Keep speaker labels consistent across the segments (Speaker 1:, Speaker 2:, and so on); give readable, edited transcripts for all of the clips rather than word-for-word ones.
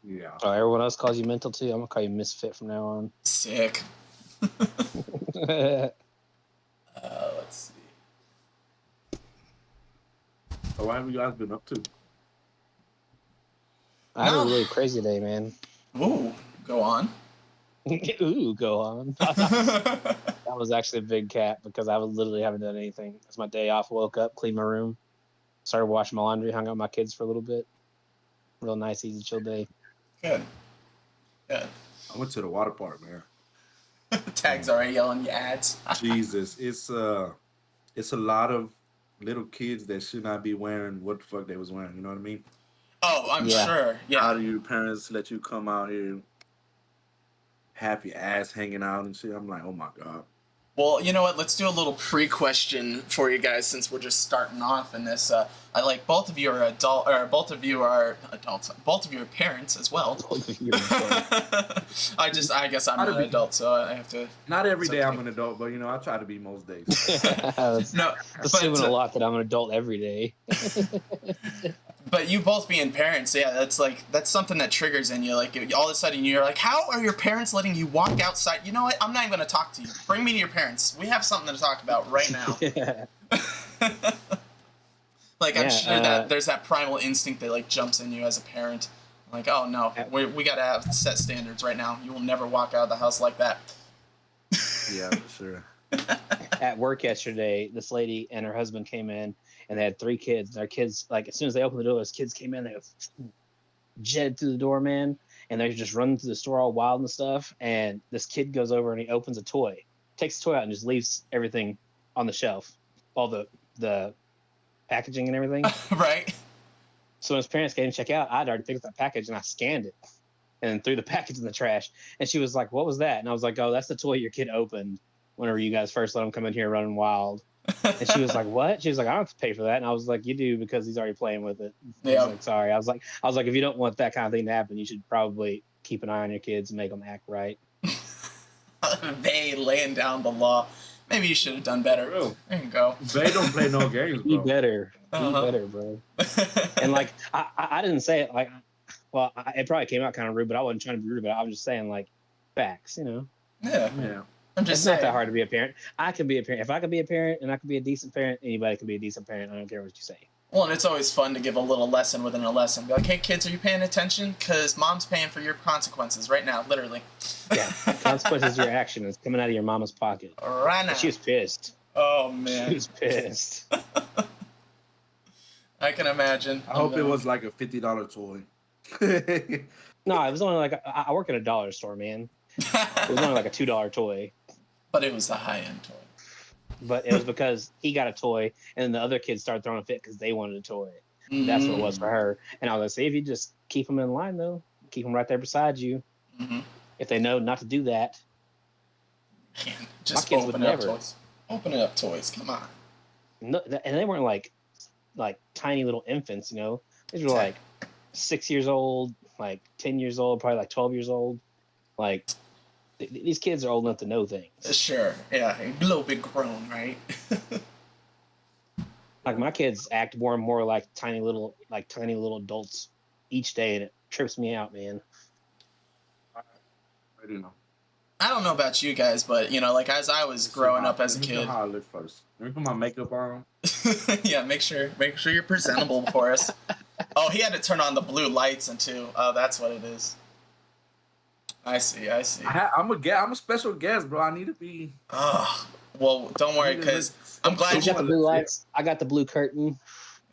Speaker 1: Yeah.
Speaker 2: Oh, everyone else calls you mental too. I'm gonna call you misfit from now on.
Speaker 3: Sick.
Speaker 2: I
Speaker 3: Let's see.
Speaker 1: So what have you guys been up to?
Speaker 2: had a
Speaker 3: No.
Speaker 2: really crazy day, man.
Speaker 3: Ooh, go on.
Speaker 2: Ooh, go on. That was actually a big cat because I literally haven't done anything. It's my day off. Woke up, cleaned my room, started washing my laundry, hung out with my kids for a little bit. Real nice, easy, chill day.
Speaker 3: Good. Good.
Speaker 1: I went to the water park, man.
Speaker 3: Tag's already yelling you ads.
Speaker 1: Jesus, it's a lot of little kids that should not be wearing what the fuck they was wearing. You know what I mean?
Speaker 3: Oh, I'm
Speaker 2: Yeah.
Speaker 3: sure.
Speaker 1: How
Speaker 3: Yeah.
Speaker 1: do your parents let you come out here, have your ass hanging out and shit? I'm like, oh my god.
Speaker 3: Well, you know what? Let's do a little pre-question for you guys since we're just starting off in this. I like both of you are adult, or both of you are adults. Both of you are parents as well. I guess I'm not an adult, so I have to.
Speaker 1: Not every day
Speaker 3: okay.
Speaker 1: I'm an adult, but I try to be most days.
Speaker 3: No,
Speaker 2: assuming a lot that I'm an adult every day.
Speaker 3: But you both being parents, yeah, that's something that triggers in you. Like all of a sudden you're like, how are your parents letting you walk outside? You know what? I'm not even gonna talk to you. Bring me to your parents. We have something to talk about right now. Like I'm sure that there's that primal instinct that like jumps in you as a parent. Like, oh no, we gotta have set standards right now. You will never walk out of the house like that.
Speaker 1: Yeah, for sure.
Speaker 2: At work yesterday, this lady and her husband came in, and they had 3 kids. Their kids, like, as soon as they opened the door, those kids came in, they jetted through the door, man, and they're just running through the store all wild and stuff. And this kid goes over and he opens a toy, takes the toy out, and just leaves everything on the shelf, all the packaging and everything.
Speaker 3: Right.
Speaker 2: So when his parents came to check out, I'd already picked up that package and I scanned it and threw the package in the trash. And she was like, "What was that?" And I was like, "Oh, that's the toy your kid opened whenever you guys first let him come in here running wild." And she was like, "What?" She was like, "I don't have to pay for that." And I was like, "You do, because he's already playing with it." I was like, "Sorry." I was like, if you don't want that kind of thing to happen, you should probably keep an eye on your kids and make them act right.
Speaker 3: They laying down the law. Maybe you should have done better.
Speaker 1: Bro,
Speaker 3: there you go.
Speaker 1: They don't play no games, bro.
Speaker 2: Be better. Be better, bro. And like, I didn't say it like, well, it probably came out kind of rude, but I wasn't trying to be rude. But I was just saying like facts,
Speaker 3: Yeah. I'm just saying.
Speaker 2: Not that hard to be a parent. I can be a parent. If I could be a parent and I could be a decent parent, anybody can be a decent parent. I don't care what you say.
Speaker 3: Well, and it's always fun to give a little lesson within a lesson. Be like, hey, kids, are you paying attention? Because mom's paying for your consequences right now, literally.
Speaker 2: Yeah, consequences of your action is coming out of your mama's pocket.
Speaker 3: Right now.
Speaker 2: But she was pissed.
Speaker 3: Oh, man.
Speaker 2: She was pissed.
Speaker 3: I can imagine.
Speaker 1: I hope it was like a $50 toy.
Speaker 2: No, it was only like, I work at a dollar store, man. It was only like a $2 toy.
Speaker 3: But it was the high-end toy.
Speaker 2: But it was because he got a toy, and then the other kids started throwing a fit because they wanted a toy. That's what it was for her. And I was like, see, if you just keep them in line, though, keep them right there beside you. If they know not to do that.
Speaker 3: Man, just
Speaker 2: my kids would never.
Speaker 3: Toys. Opening up toys, come on.
Speaker 2: No, and they weren't like tiny little infants, These were like 6 years old, like 10 years old, probably like 12 years old. Like, these kids are old enough to know things.
Speaker 3: Sure, yeah, a little bit grown, right?
Speaker 2: Like, my kids act more and more like tiny little adults each day, and it trips me out, man.
Speaker 1: I do know.
Speaker 3: I don't know about you guys, but like as I was growing up as a kid.
Speaker 1: How I look first. Let me put my makeup on.
Speaker 3: Yeah, make sure you're presentable for us. Oh, he had to turn on the blue lights too. Oh, that's what it is. I see.
Speaker 1: I'm a special guest, bro. I need to be.
Speaker 3: Oh, well, don't worry, because I'm glad
Speaker 2: you got the blue lights. I got the blue curtain.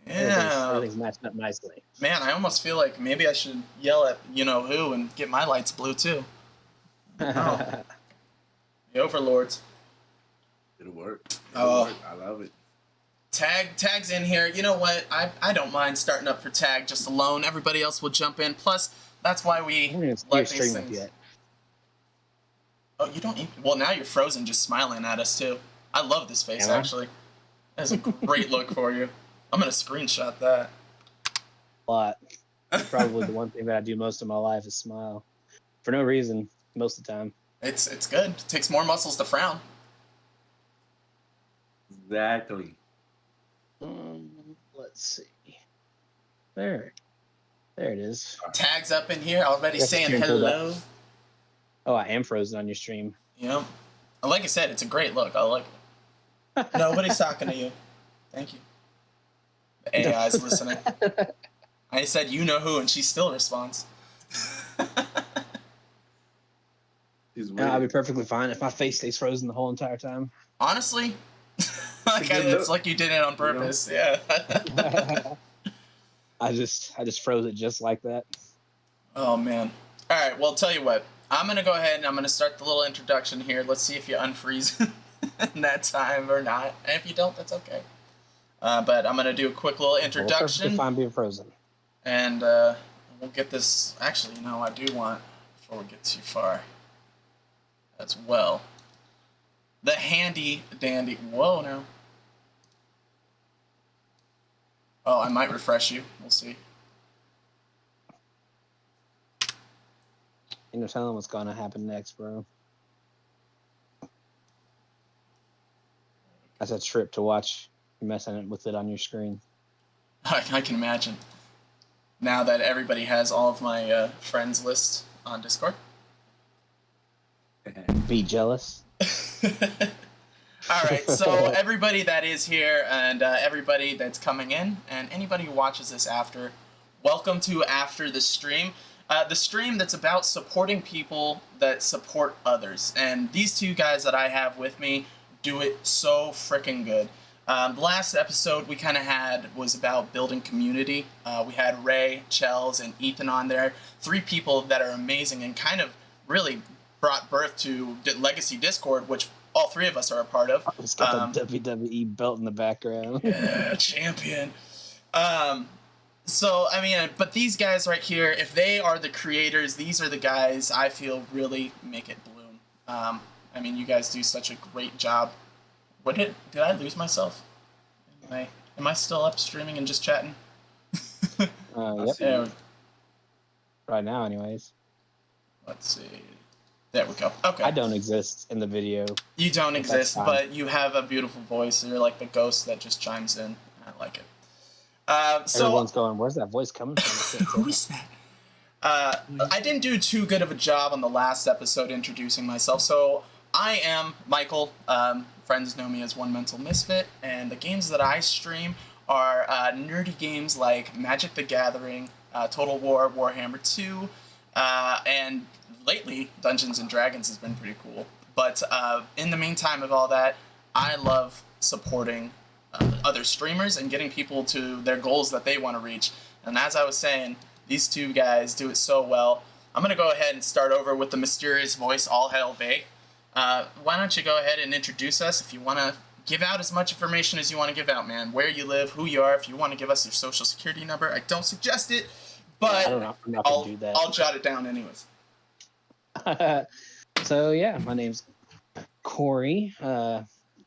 Speaker 3: Yeah,
Speaker 2: everything's matching up nicely.
Speaker 3: Man, I almost feel like maybe I should yell at who and get my lights blue too. Oh. The overlords.
Speaker 1: It'll work.
Speaker 3: I
Speaker 1: love it.
Speaker 3: Tag's in here. You know what? I don't mind starting up for Tag just alone. Everybody else will jump in. Plus, that's why we let these things. Yet. Oh, you don't even... Well, now you're frozen just smiling at us, too. I love this face, actually. That's a great look for you. I'm going to screenshot that.
Speaker 2: A lot. Probably the one thing that I do most of my life is smile. For no reason, most of the time.
Speaker 3: It's good. It takes more muscles to frown.
Speaker 1: Exactly.
Speaker 2: Let's see. There. There it is.
Speaker 3: Tag's up in here already saying hello.
Speaker 2: Oh, I am frozen on your stream.
Speaker 3: Yep. Like I said, it's a great look. I like it. Nobody's talking to you. Thank you. The AI's listening. I said, you know who, and she still responds.
Speaker 2: I'll be perfectly fine if my face stays frozen the whole entire time.
Speaker 3: Honestly, it's like you did it on purpose. Yeah.
Speaker 2: I just froze it just like that.
Speaker 3: Oh man. All right. Well, tell you what. I'm gonna go ahead and I'm gonna start the little introduction here. Let's see if you unfreeze in that time or not. And if you don't, that's okay. But I'm gonna do a quick little introduction.
Speaker 2: Perfectly fine being frozen.
Speaker 3: And we'll get this. Actually, I do want, before we get too far, as well, the handy dandy. Whoa, no. Oh, I might refresh you. We'll see.
Speaker 2: Ain't no telling what's gonna happen next, bro. That's a trip to watch you messing with it on your screen.
Speaker 3: I can imagine. Now that everybody has all of my friends list on Discord.
Speaker 2: Be jealous.
Speaker 3: All right, so everybody that is here and everybody that's coming in and anybody who watches this after, welcome to After the Stream. The stream that's about supporting people that support others. And these two guys that I have with me do it so freaking good. The last episode we kind of had was about building community. We had Ray, Chels, and Ethan on there. 3 people that are amazing and kind of really brought birth to Legacy Discord, which all 3 of us are a part of.
Speaker 2: It's got the WWE belt in the background.
Speaker 3: Yeah, champion. So, I mean, but these guys right here, if they are the creators, these are the guys I feel really make it bloom. I mean, you guys do such a great job. Did I lose myself? Am I still up streaming and just chatting?
Speaker 2: Yep.
Speaker 3: Yeah.
Speaker 2: Right now, anyways.
Speaker 3: Let's see. There we go. Okay.
Speaker 2: I don't exist in the video.
Speaker 3: You don't exist, but you have a beautiful voice. You're like the ghost that just chimes in. I like it. So
Speaker 2: everyone's going, where's that voice coming from?
Speaker 3: Who is that? I didn't do too good of a job on the last episode introducing myself, so I am Michael. Friends know me as One Mental Misfit, and the games that I stream are nerdy games like Magic the Gathering, Total War, Warhammer 2, and lately Dungeons and Dragons has been pretty cool. But in the meantime of all that, I love supporting other streamers and getting people to their goals that they want to reach. And as I was saying, these 2 guys do it so well. I'm going to go ahead and start over with the mysterious voice, AllHailVay. Why don't you go ahead and introduce us if you want to give out as much information as you want to give out, man. Where you live, who you are, if you want to give us your social security number. I don't suggest it, but
Speaker 2: I'm not gonna do that.
Speaker 3: I'll jot it down anyways.
Speaker 2: So, yeah, my name's Corey.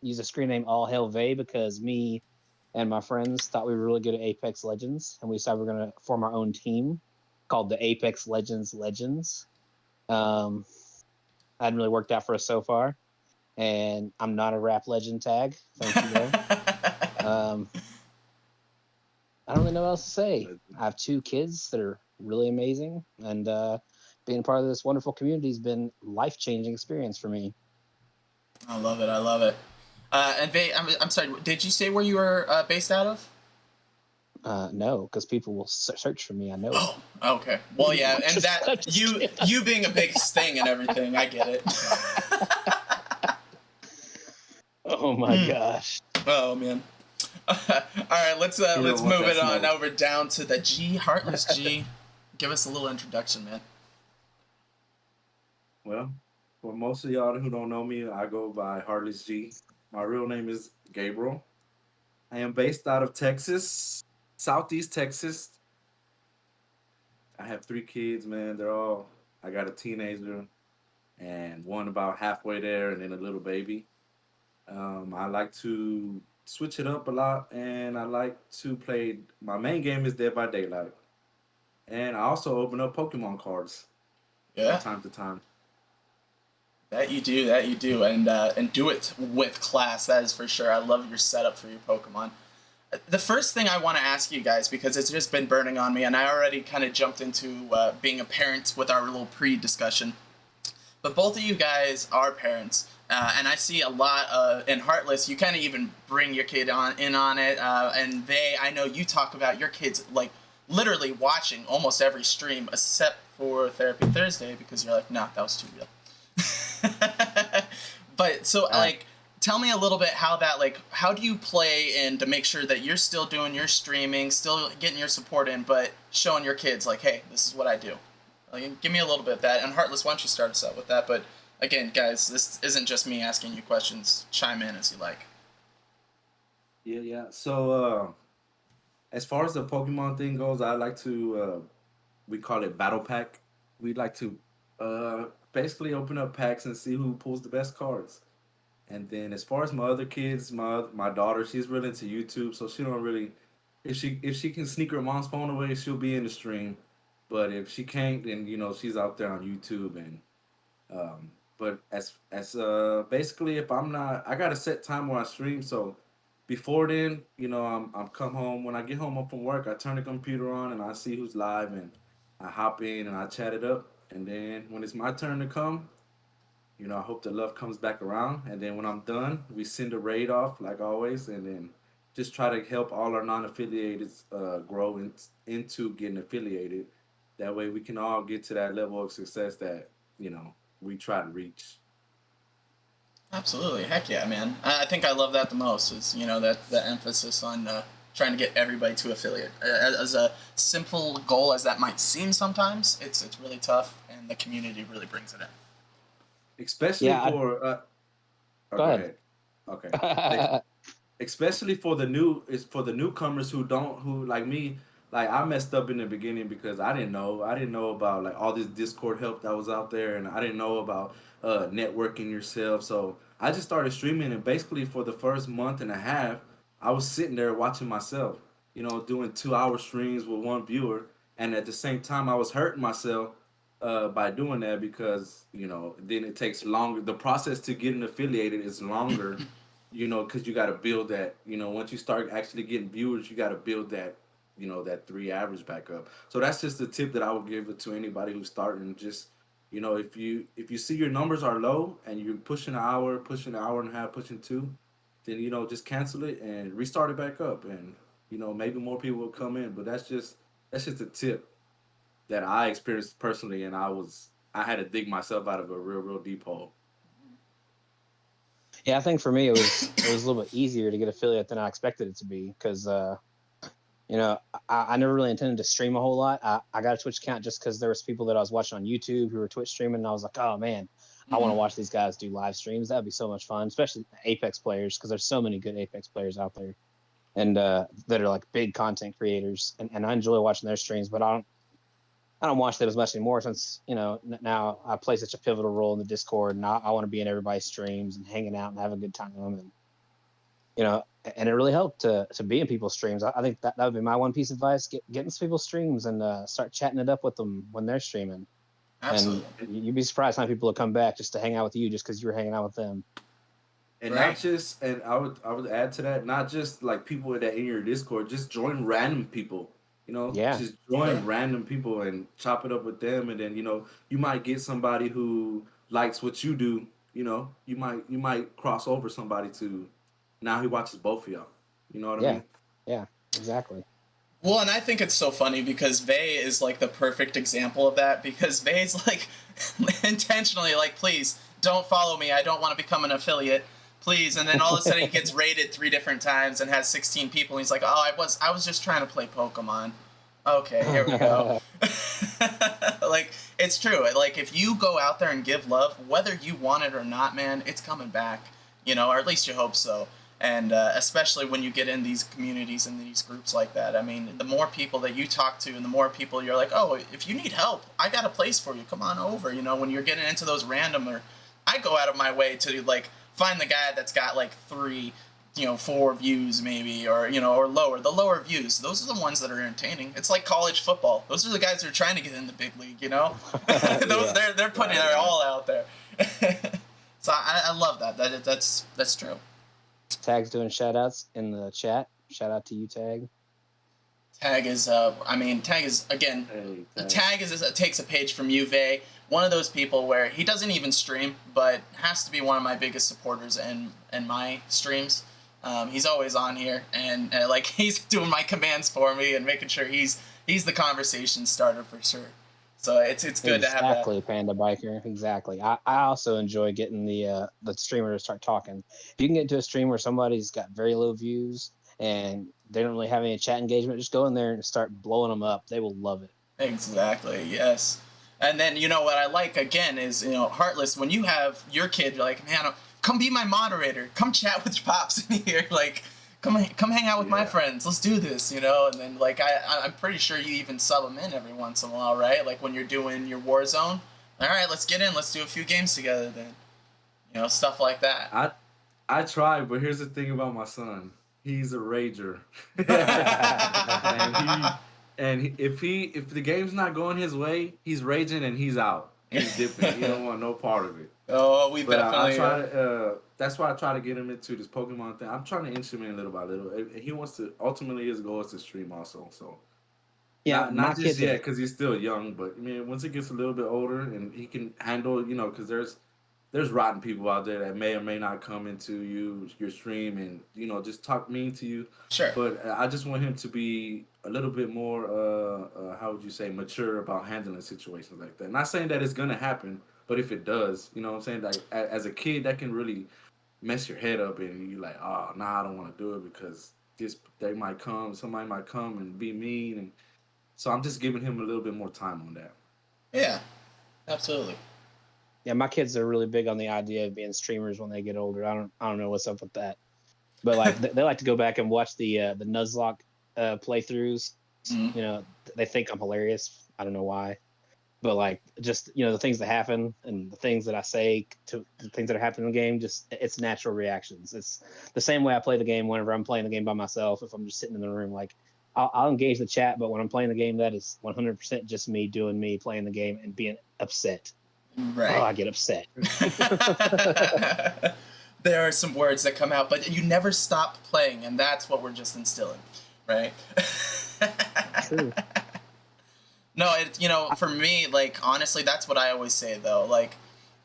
Speaker 2: Use the screen name AllHailVay because me and my friends thought we were really good at Apex Legends, and we decided we're going to form our own team called the Apex Legends. Hadn't really worked out for us so far, and I'm not a rap legend tag. Thank you, though. I don't really know what else to say. I have 2 kids that are really amazing, and being part of this wonderful community has been a life-changing experience for me.
Speaker 3: I love it. And Vay, I'm sorry, did you say where you were based out of?
Speaker 2: No, because people will search for me. I know.
Speaker 3: Oh, okay. Well, yeah, and that you being a big thing and everything, I get it.
Speaker 2: Oh my gosh.
Speaker 3: Oh man. All right, let's move it on over down to the G, Heartlessg. Give us a little introduction, man.
Speaker 1: Well, for most of y'all who don't know me, I go by Heartlessg. My real name is Gabriel. I am based out of Texas, Southeast Texas. I have 3 kids, man. I got a teenager and one about halfway there and then a little baby. I like to switch it up a lot, and I like to play. My main game is Dead by Daylight. And I also open up Pokemon cards from time to time.
Speaker 3: That you do, and do it with class. That is for sure. I love your setup for your Pokemon. The first thing I want to ask you guys, because it's just been burning on me, and I already kind of jumped into being a parent with our little pre-discussion, but both of you guys are parents, and I see a lot in Heartless. You kind of even bring your kid in on it, and I know you talk about your kids like literally watching almost every stream except for Therapy Thursday because you're like, nah, that was too real. But so like, tell me a little bit how do you play in to make sure that you're still doing your streaming, still getting your support in, but showing your kids like, hey, this is what I do. Like, give me a little bit of that. And Heartless, why don't you start us out with that? But again, guys, this isn't just me asking you questions. Chime in as you like.
Speaker 1: Yeah. So as far as the Pokemon thing goes, I like to we call it battle pack. We like to basically open up packs and see who pulls the best cards. And then as far as my other kids, my daughter, she's really into YouTube, so she don't really if she can sneak her mom's phone away, she'll be in the stream. But if she can't, then she's out there on YouTube and um but as basically if I'm not I got a set time where I stream, so before then, I'm come home. When I get home up from work, I turn the computer on and I see who's live and I hop in and I chat it up. And then when it's my turn to come, I hope the love comes back around. And then when I'm done, we send a raid off like always, and then just try to help all our non-affiliated grow into getting affiliated. That way, we can all get to that level of success that we try to reach.
Speaker 3: Absolutely, heck yeah, man. I think I love that the most. Is that the emphasis on trying to get everybody to affiliate. As a simple goal as that might seem, sometimes it's really tough, and the community really brings it in.
Speaker 1: Especially for
Speaker 2: go ahead.
Speaker 1: Okay. Especially for the newcomers who like me, like I messed up in the beginning because I didn't know about like all this Discord help that was out there, and I didn't know about networking yourself. So I just started streaming, and basically for the first month and a half I was sitting there watching myself, doing 2 hour streams with one viewer, and at the same time I was hurting myself by doing that because then it takes longer. The process to getting affiliated is longer, because you got to build that. Once you start actually getting viewers, you got to build that. That three average back up. So that's just a tip that I would give it to anybody who's starting. Just if you see your numbers are low and you're pushing an hour and a half, pushing two, then just cancel it and restart it back up, and maybe more people will come in. But that's just a tip that I experienced personally, and I had to dig myself out of a real deep hole.
Speaker 2: Yeah, I think for me it was a little bit easier to get affiliate than I expected it to be because I never really intended to stream a whole lot. I got a Twitch account just because there was people that I was watching on YouTube who were Twitch streaming, and I was like, oh man, I want to watch these guys do live streams. That'd be so much fun, especially Apex players, because there's so many good Apex players out there, and that are like big content creators, and I enjoy watching their streams. But I don't watch them as much anymore since now I play such a pivotal role in the Discord, and I want to be in everybody's streams and hanging out and having a good time, and it really helped to be in people's streams. I think that would be my one piece of advice: get into people's streams and start chatting it up with them when they're streaming.
Speaker 3: Absolutely.
Speaker 2: And you'd be surprised how many people will come back just to hang out with you just because you were hanging out with them.
Speaker 1: And not just, and I would add to that, not just like people that in your Discord, just join random people. Just join random people and chop it up with them, and then you might get somebody who likes what you do. You might cross over somebody to now he watches both of y'all. You know what I mean?
Speaker 2: Yeah, exactly.
Speaker 3: Well, and I think it's so funny because Vay is like the perfect example of that, because Vay's like intentionally like, please don't follow me. I don't want to become an affiliate. Please. And then all of a sudden he gets raided 3 different times and has 16 people. And he's like, oh, I was just trying to play Pokemon. Okay, here we go. Like, it's true. Like, if you go out there and give love, whether you want it or not, man, it's coming back. Or at least you hope so. And especially when you get in these communities and these groups like that. I mean, the more people that you talk to and the more people you're like, oh, if you need help, I got a place for you. Come on over. When you're getting into those random, or I go out of my way to like find the guy that's got like 3, 4 views maybe, or or lower. The lower views, those are the ones that are entertaining. It's like college football. Those are the guys who are trying to get in the big league. They're putting their all out there. So I love that. That's true.
Speaker 2: Tag's doing shout outs in the chat. Shout out to you, Tag.
Speaker 3: Tag is, again, Tag takes a page from you, Vay. One of those people where he doesn't even stream, but has to be one of my biggest supporters in my streams. He's always on here, and like he's doing my commands for me and making sure he's the conversation starter for sure. So it's good to have that.
Speaker 2: Exactly, Panda Biker. Exactly. I also enjoy getting the streamer to start talking. If you can get into a stream where somebody's got very low views and they don't really have any chat engagement, just go in there and start blowing them up. They will love it.
Speaker 3: Exactly. Yes. And then what I like again is Heartless, when you have your kid, you're like, man, come be my moderator. Come chat with your pops in here. Like, come hang out with my friends. Let's do this, And then, like, I'm pretty sure you even sub them in every once in a while, right? Like, when you're doing your Warzone. All right, let's get in. Let's do a few games together then. Stuff like that.
Speaker 1: I try, but here's the thing about my son. He's a rager. and if the game's not going his way, he's raging and he's out. He's dipping. He don't want no part of it.
Speaker 3: Oh, we definitely.
Speaker 1: I try to, that's why I try to get him into this Pokemon thing. I'm trying to inch him in little by little. He wants to. Ultimately, his goal is to stream also. So
Speaker 2: yeah,
Speaker 1: not just yet because he's still young. But I mean, once he gets a little bit older and he can handle, because there's rotten people out there that may or may not come into your stream and just talk mean to you.
Speaker 3: Sure.
Speaker 1: But I just want him to be a little bit more how would you say, mature about handling situations like that. Not saying that it's gonna happen, but if it does, you know what I'm saying? Like as a kid, that can really mess your head up, and you're like, oh, nah, I don't want to do it because somebody might come and be mean, and so I'm just giving him a little bit more time on that.
Speaker 3: Yeah, absolutely.
Speaker 2: Yeah, my kids are really big on the idea of being streamers when they get older. I don't know what's up with that, but like they like to go back and watch the Nuzlocke playthroughs.
Speaker 3: Mm-hmm.
Speaker 2: They think I'm hilarious. I don't know why, but like just the things that happen and the things that I say to the things that are happening in the game, just it's natural reactions. It's the same way I play the game whenever I'm playing the game by myself. If I'm just sitting in the room, like I'll engage the chat, but when I'm playing the game, that is 100% just me doing me playing the game and being upset.
Speaker 3: Right.
Speaker 2: Oh, I get upset.
Speaker 3: There are some words that come out, but you never stop playing, and that's what we're just instilling, right?
Speaker 2: True.
Speaker 3: No, for me, like, honestly, that's what I always say, though. Like,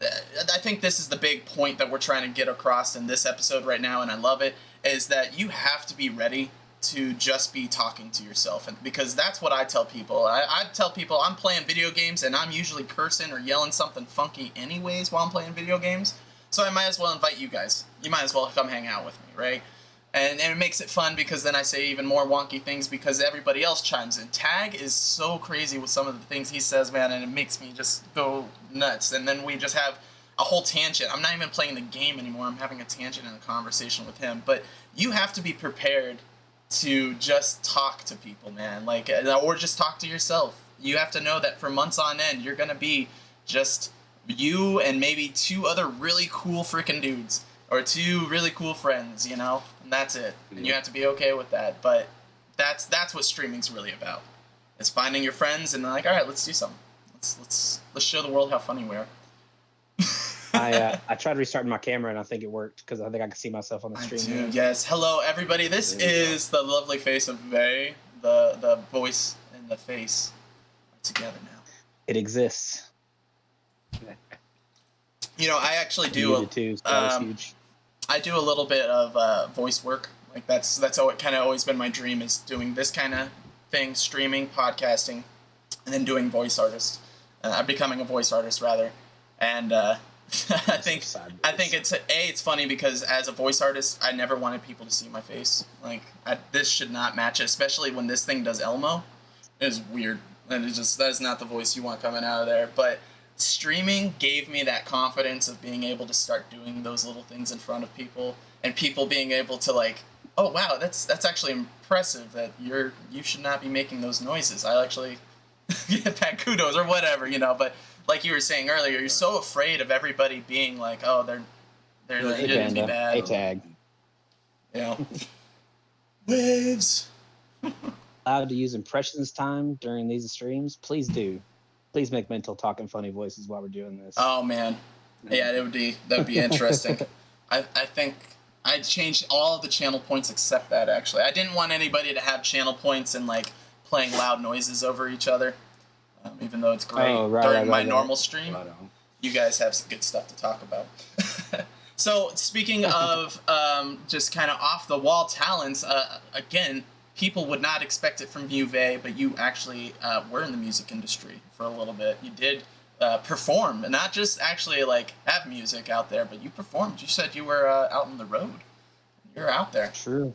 Speaker 3: I think this is the big point that we're trying to get across in this episode right now, and I love it, is that you have to be ready to just be talking to yourself, and because that's what I tell people. I tell people I'm playing video games and I'm usually cursing or yelling something funky anyways while I'm playing video games, so I might as well invite you guys. You might as well come hang out with me, right? And it makes it fun because then I say even more wonky things because everybody else chimes in. Tag is so crazy with some of the things he says, man, and it makes me just go nuts. And then we just have a whole tangent. I'm not even playing the game anymore. I'm having a tangent in a conversation with him. But you have to be prepared to just talk to people, man, like, or just talk to yourself. You have to know that for months on end, you're gonna be just you and maybe two other really cool freaking dudes or two really cool friends, and that's it. And you have to be okay with that. But that's what streaming's really about. It's finding your friends and like, all right, let's do something. Let's show the world how funny we are.
Speaker 2: I tried restarting my camera and I think it worked because I think I can see myself on the stream.
Speaker 3: Yes. Hello, everybody. This is the lovely face of Vay. The voice and the face are together now.
Speaker 2: It exists.
Speaker 3: I actually do.
Speaker 2: Too, so that was huge.
Speaker 3: I do a little bit of voice work. Like that's kind of always been my dream, is doing this kind of thing, streaming, podcasting, and then doing voice artist. Becoming a voice artist rather, and. I think it's funny because as a voice artist, I never wanted people to see my face. Like this should not match it, especially when this thing does Elmo. It is weird, and that is not the voice you want coming out of there. But streaming gave me that confidence of being able to start doing those little things in front of people, and people being able to like, oh wow, that's actually impressive. That you should not be making those noises. I actually get that kudos or whatever, But like you were saying earlier, you're so afraid of everybody being like, oh, they're gonna be bad.
Speaker 2: Hey, Tag.
Speaker 3: Waves.
Speaker 2: Allowed to use impressions time during these streams? Please do. Please make mental talking funny voices while we're doing this.
Speaker 3: Oh man, yeah, that'd be interesting. I think I changed all of the channel points except that, actually. I didn't want anybody to have channel points and, like, playing loud noises over each other. Even though it's great during my normal stream. You guys have some good stuff to talk about. So, speaking of just kind of off-the-wall talents, again, people would not expect it from you, Vay, but you actually were in the music industry for a little bit. You did perform, and not just actually, like, have music out there, but you performed. You said you were out on the road. You're out there.
Speaker 2: True.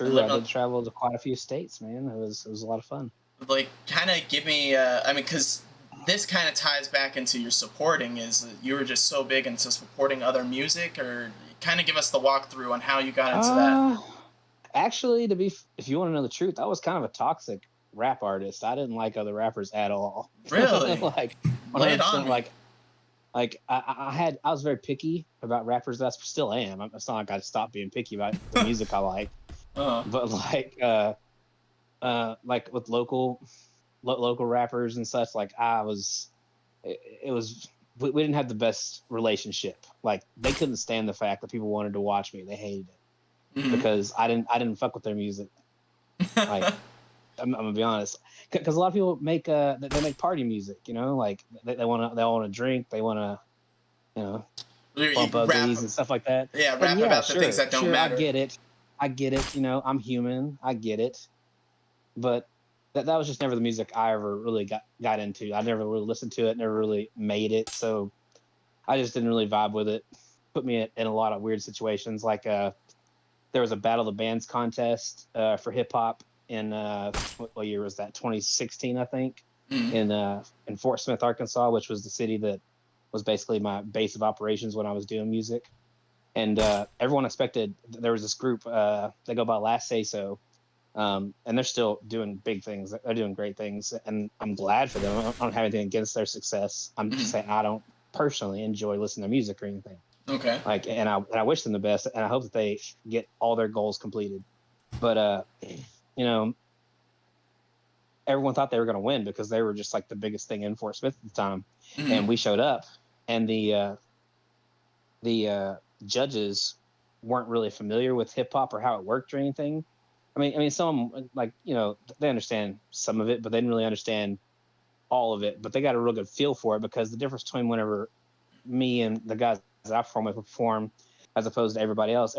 Speaker 2: I did travel to quite a few states, man. It was a lot of fun.
Speaker 3: Like, kind of give me, I mean, because this kind of ties back into your supporting, is you were just so big into supporting other music, or kind of give us the walkthrough on how you got into that.
Speaker 2: Actually, if you want to know the truth, I was kind of a toxic rap artist. I didn't like other rappers at all.
Speaker 3: Really?
Speaker 2: Like,
Speaker 3: lay it on me.
Speaker 2: Like I was very picky about rappers. I still am. It's not like I stopped being picky about the music I like. But like with local rappers and such, like we didn't have the best relationship. Like, they couldn't stand the fact that people wanted to watch me. They hated it because I didn't fuck with their music. Like, I'm gonna be honest, because a lot of people make they make party music, you know, like they want to drink, they want to, you know, bump uglies and stuff like that.
Speaker 3: Yeah, rap about the things that don't matter.
Speaker 2: I get it. You know, I'm human. I get it. But that was just never the music I ever really got into. I never really listened to it, never really made it. So I just didn't really vibe with it. Put me in a lot of weird situations. Like there was a Battle of the Bands contest for hip hop in what year was that? 2016, I think, in Fort Smith, Arkansas, which was the city that was basically my base of operations when I was doing music. And everyone expected, there was this group, they go by Last Say So, and they're still doing big things. They're doing great things, and I'm glad for them. I don't have anything against their success. I'm just saying I don't personally enjoy listening to music or anything.
Speaker 3: Okay.
Speaker 2: Like, and I wish them the best, and I hope that they get all their goals completed. But you know, everyone thought they were going to win because they were just like the biggest thing in Fort Smith at the time, and we showed up, and the judges weren't really familiar with hip hop or how it worked or anything. I mean, some of them, like, you know, they understand some of it, but they didn't really understand all of it. But they got a real good feel for it, because the difference between whenever me and the guys that I perform as opposed to everybody else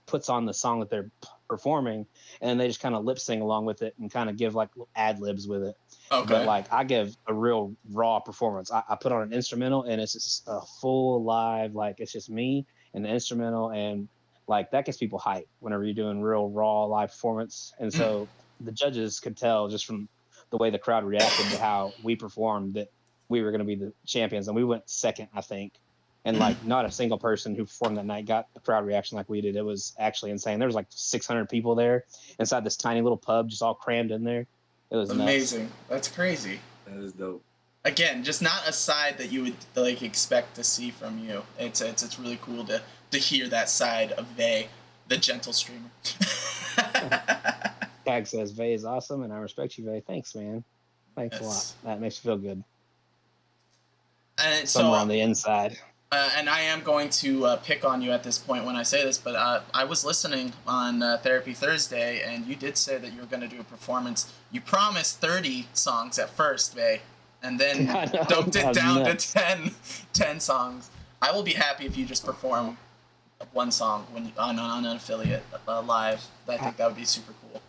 Speaker 2: puts on the song that they're performing, and then they just kind of lip sing along with it and kind of give like ad libs with it.
Speaker 3: Okay.
Speaker 2: But like, I give a real raw performance. I put on an instrumental, and it's just a full live, like, it's just me and the instrumental, and like, that gets people hyped whenever you're doing real raw live performance. And so the judges could tell just from the way the crowd reacted to how we performed that we were going to be the champions. And we went second, I think. And like, not a single person who performed that night got the crowd reaction like we did. It was actually insane. There was like 600 people there inside this tiny little pub, just all crammed in there. It was
Speaker 3: amazing.
Speaker 2: Nuts.
Speaker 3: That's crazy.
Speaker 1: That is dope.
Speaker 3: Again, just not a side that you would like expect to see from you. It's really cool to hear that side of Vay, the gentle streamer.
Speaker 2: Tag says Vay is awesome, and I respect you, Vay. Thanks, man. Thanks a lot. That makes me feel good.
Speaker 3: And
Speaker 2: somewhere on the inside.
Speaker 3: And I am going to pick on you at this point when I say this, but I was listening on Therapy Thursday, and you did say that you were going to do a performance. You promised 30 songs at first, Vay, and then dumped it down to 10 songs. I will be happy if you just perform one song when on an affiliate live. I think that would be super cool.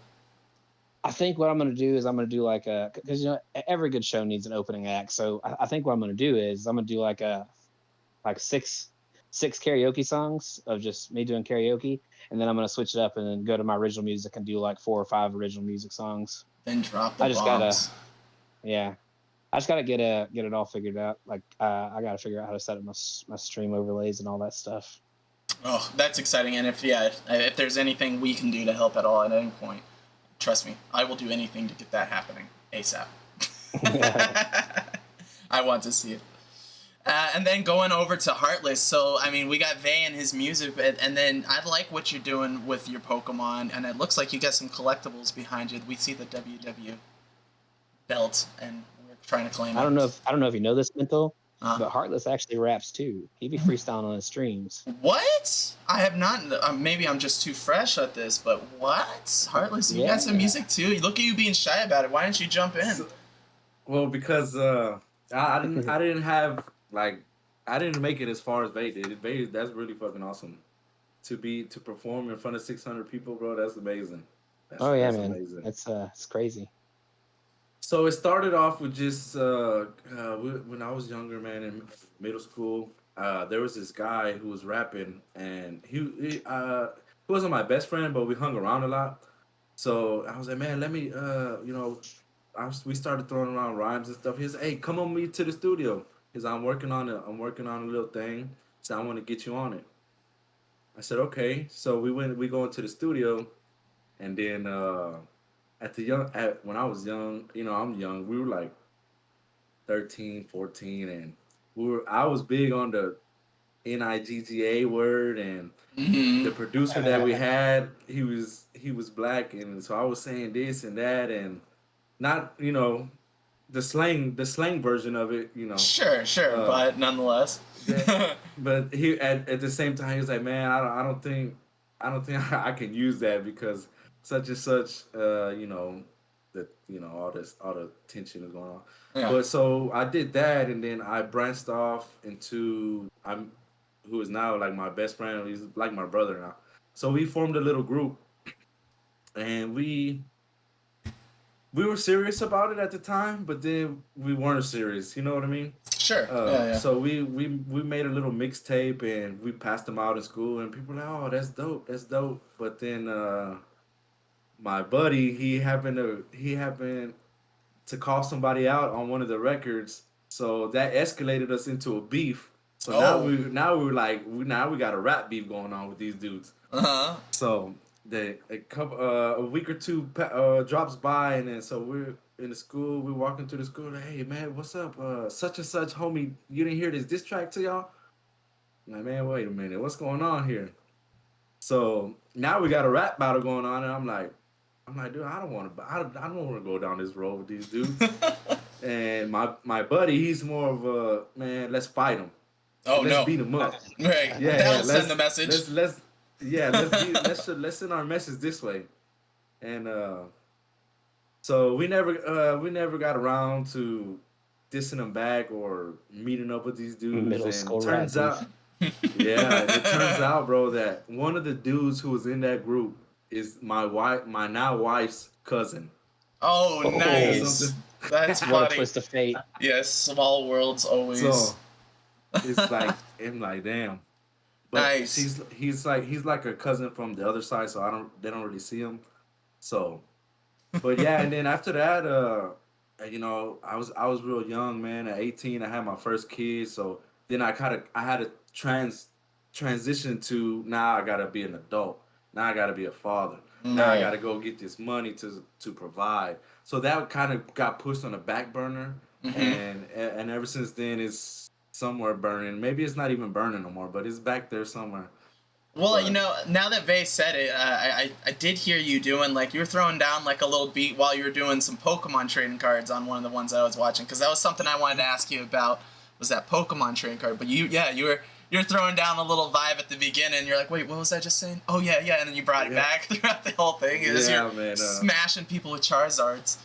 Speaker 2: I think what I'm going to do is I'm going to do like because, you know, every good show needs an opening act. So I think what I'm going to do is I'm going to do like six karaoke songs of just me doing karaoke, and then I'm going to switch it up and then go to my original music and do like 4 or 5 original music songs.
Speaker 3: Then drop the bombs.
Speaker 2: I just gotta get it all figured out. Like I gotta figure out how to set up my stream overlays and all that stuff.
Speaker 3: Oh, that's exciting! And if there's anything we can do to help at all at any point, trust me, I will do anything to get that happening ASAP. I want to see it. And then going over to Heartless, so I mean, we got Vay and his music, and then I like what you're doing with your Pokemon, and it looks like you got some collectibles behind you. We see the WW belt, and we're trying to claim it.
Speaker 2: I don't know if you know this, Mental, But Heartless actually raps too. He be freestyling on his streams.
Speaker 3: What? I have not. Maybe I'm just too fresh at this, but what? Heartless, you got some music too? Look at you being shy about it. Why didn't you jump in?
Speaker 1: Well, because I didn't have like I didn't make it as far as Vay did. Vay, that's really fucking awesome. To perform in front of 600 people, bro, that's amazing. That's
Speaker 2: man,
Speaker 1: amazing.
Speaker 2: It's crazy.
Speaker 1: So it started off with just when I was younger, man, in middle school. There was this guy who was rapping, and he wasn't my best friend, but we hung around a lot. So I was like, man, let me, we started throwing around rhymes and stuff. He said, hey, come on me to the studio. Because I'm working on a little thing. So I want to get you on it. I said, okay. So we go into the studio, and then when I was young, I'm young. We were like 13, 14, and I was big on the NIGGA word, and the producer that we had, he was black, and so I was saying this and that, and not the slang version of it,
Speaker 3: Sure, but nonetheless.
Speaker 1: but he at the same time he was like, man, I don't think I can use that because such and such, that all the tension is going on. Yeah. But so I did that, and then I branched off into who is now like my best friend. He's like my brother now. So we formed a little group, and we were serious about it at the time, but then we weren't serious. You know what I mean?
Speaker 3: Sure.
Speaker 1: So we made a little mixtape, and we passed them out in school, and people were like, oh, that's dope. But then my buddy, he happened to call somebody out on one of the records, so that escalated us into a beef. So now we were like, now we got a rap beef going on with these dudes. So a week or two drops by, and then so we're in the school. We're walking through the school. Like, hey man, what's up? Such and such, homie. You didn't hear this diss track to y'all? I'm like, man, wait a minute, what's going on here? So now we got a rap battle going on, and I'm like, dude, I don't want to go down this road with these dudes. And my buddy, he's more of a man. Let's fight him. Let's beat him up.
Speaker 3: Right. Yeah. That'll send the message.
Speaker 1: Let's send our message this way. And so we never got around to dissing them back or meeting up with these dudes.
Speaker 2: Middle school
Speaker 1: it turns out, bro, that one of the dudes who was in that group is my now wife's cousin.
Speaker 3: Oh, nice. That's funny.
Speaker 2: What a twist of fate.
Speaker 3: Yes, small worlds always.
Speaker 1: So it's like I'm like, damn. But
Speaker 3: nice.
Speaker 1: He's like a cousin from the other side, so they don't really see him. So, but yeah, and then after that, I was real young, man. At 18, I had my first kid. So then I had to transition to now I gotta be an adult. Now I gotta be a father. Now I gotta go get this money to provide. So that kind of got pushed on the back burner, and ever since then it's somewhere burning. Maybe it's not even burning no more, but it's back there somewhere.
Speaker 3: Well, now that Vay said it, I did hear you doing, like, you were throwing down, like, a little beat while you were doing some Pokemon trading cards on one of the ones I was watching, because that was something I wanted to ask you about, was that Pokemon trading card. But you were throwing down a little vibe at the beginning. You're like, wait, what was I just saying? Oh, yeah, and then you brought it back throughout the whole thing. You're smashing people with Charizards.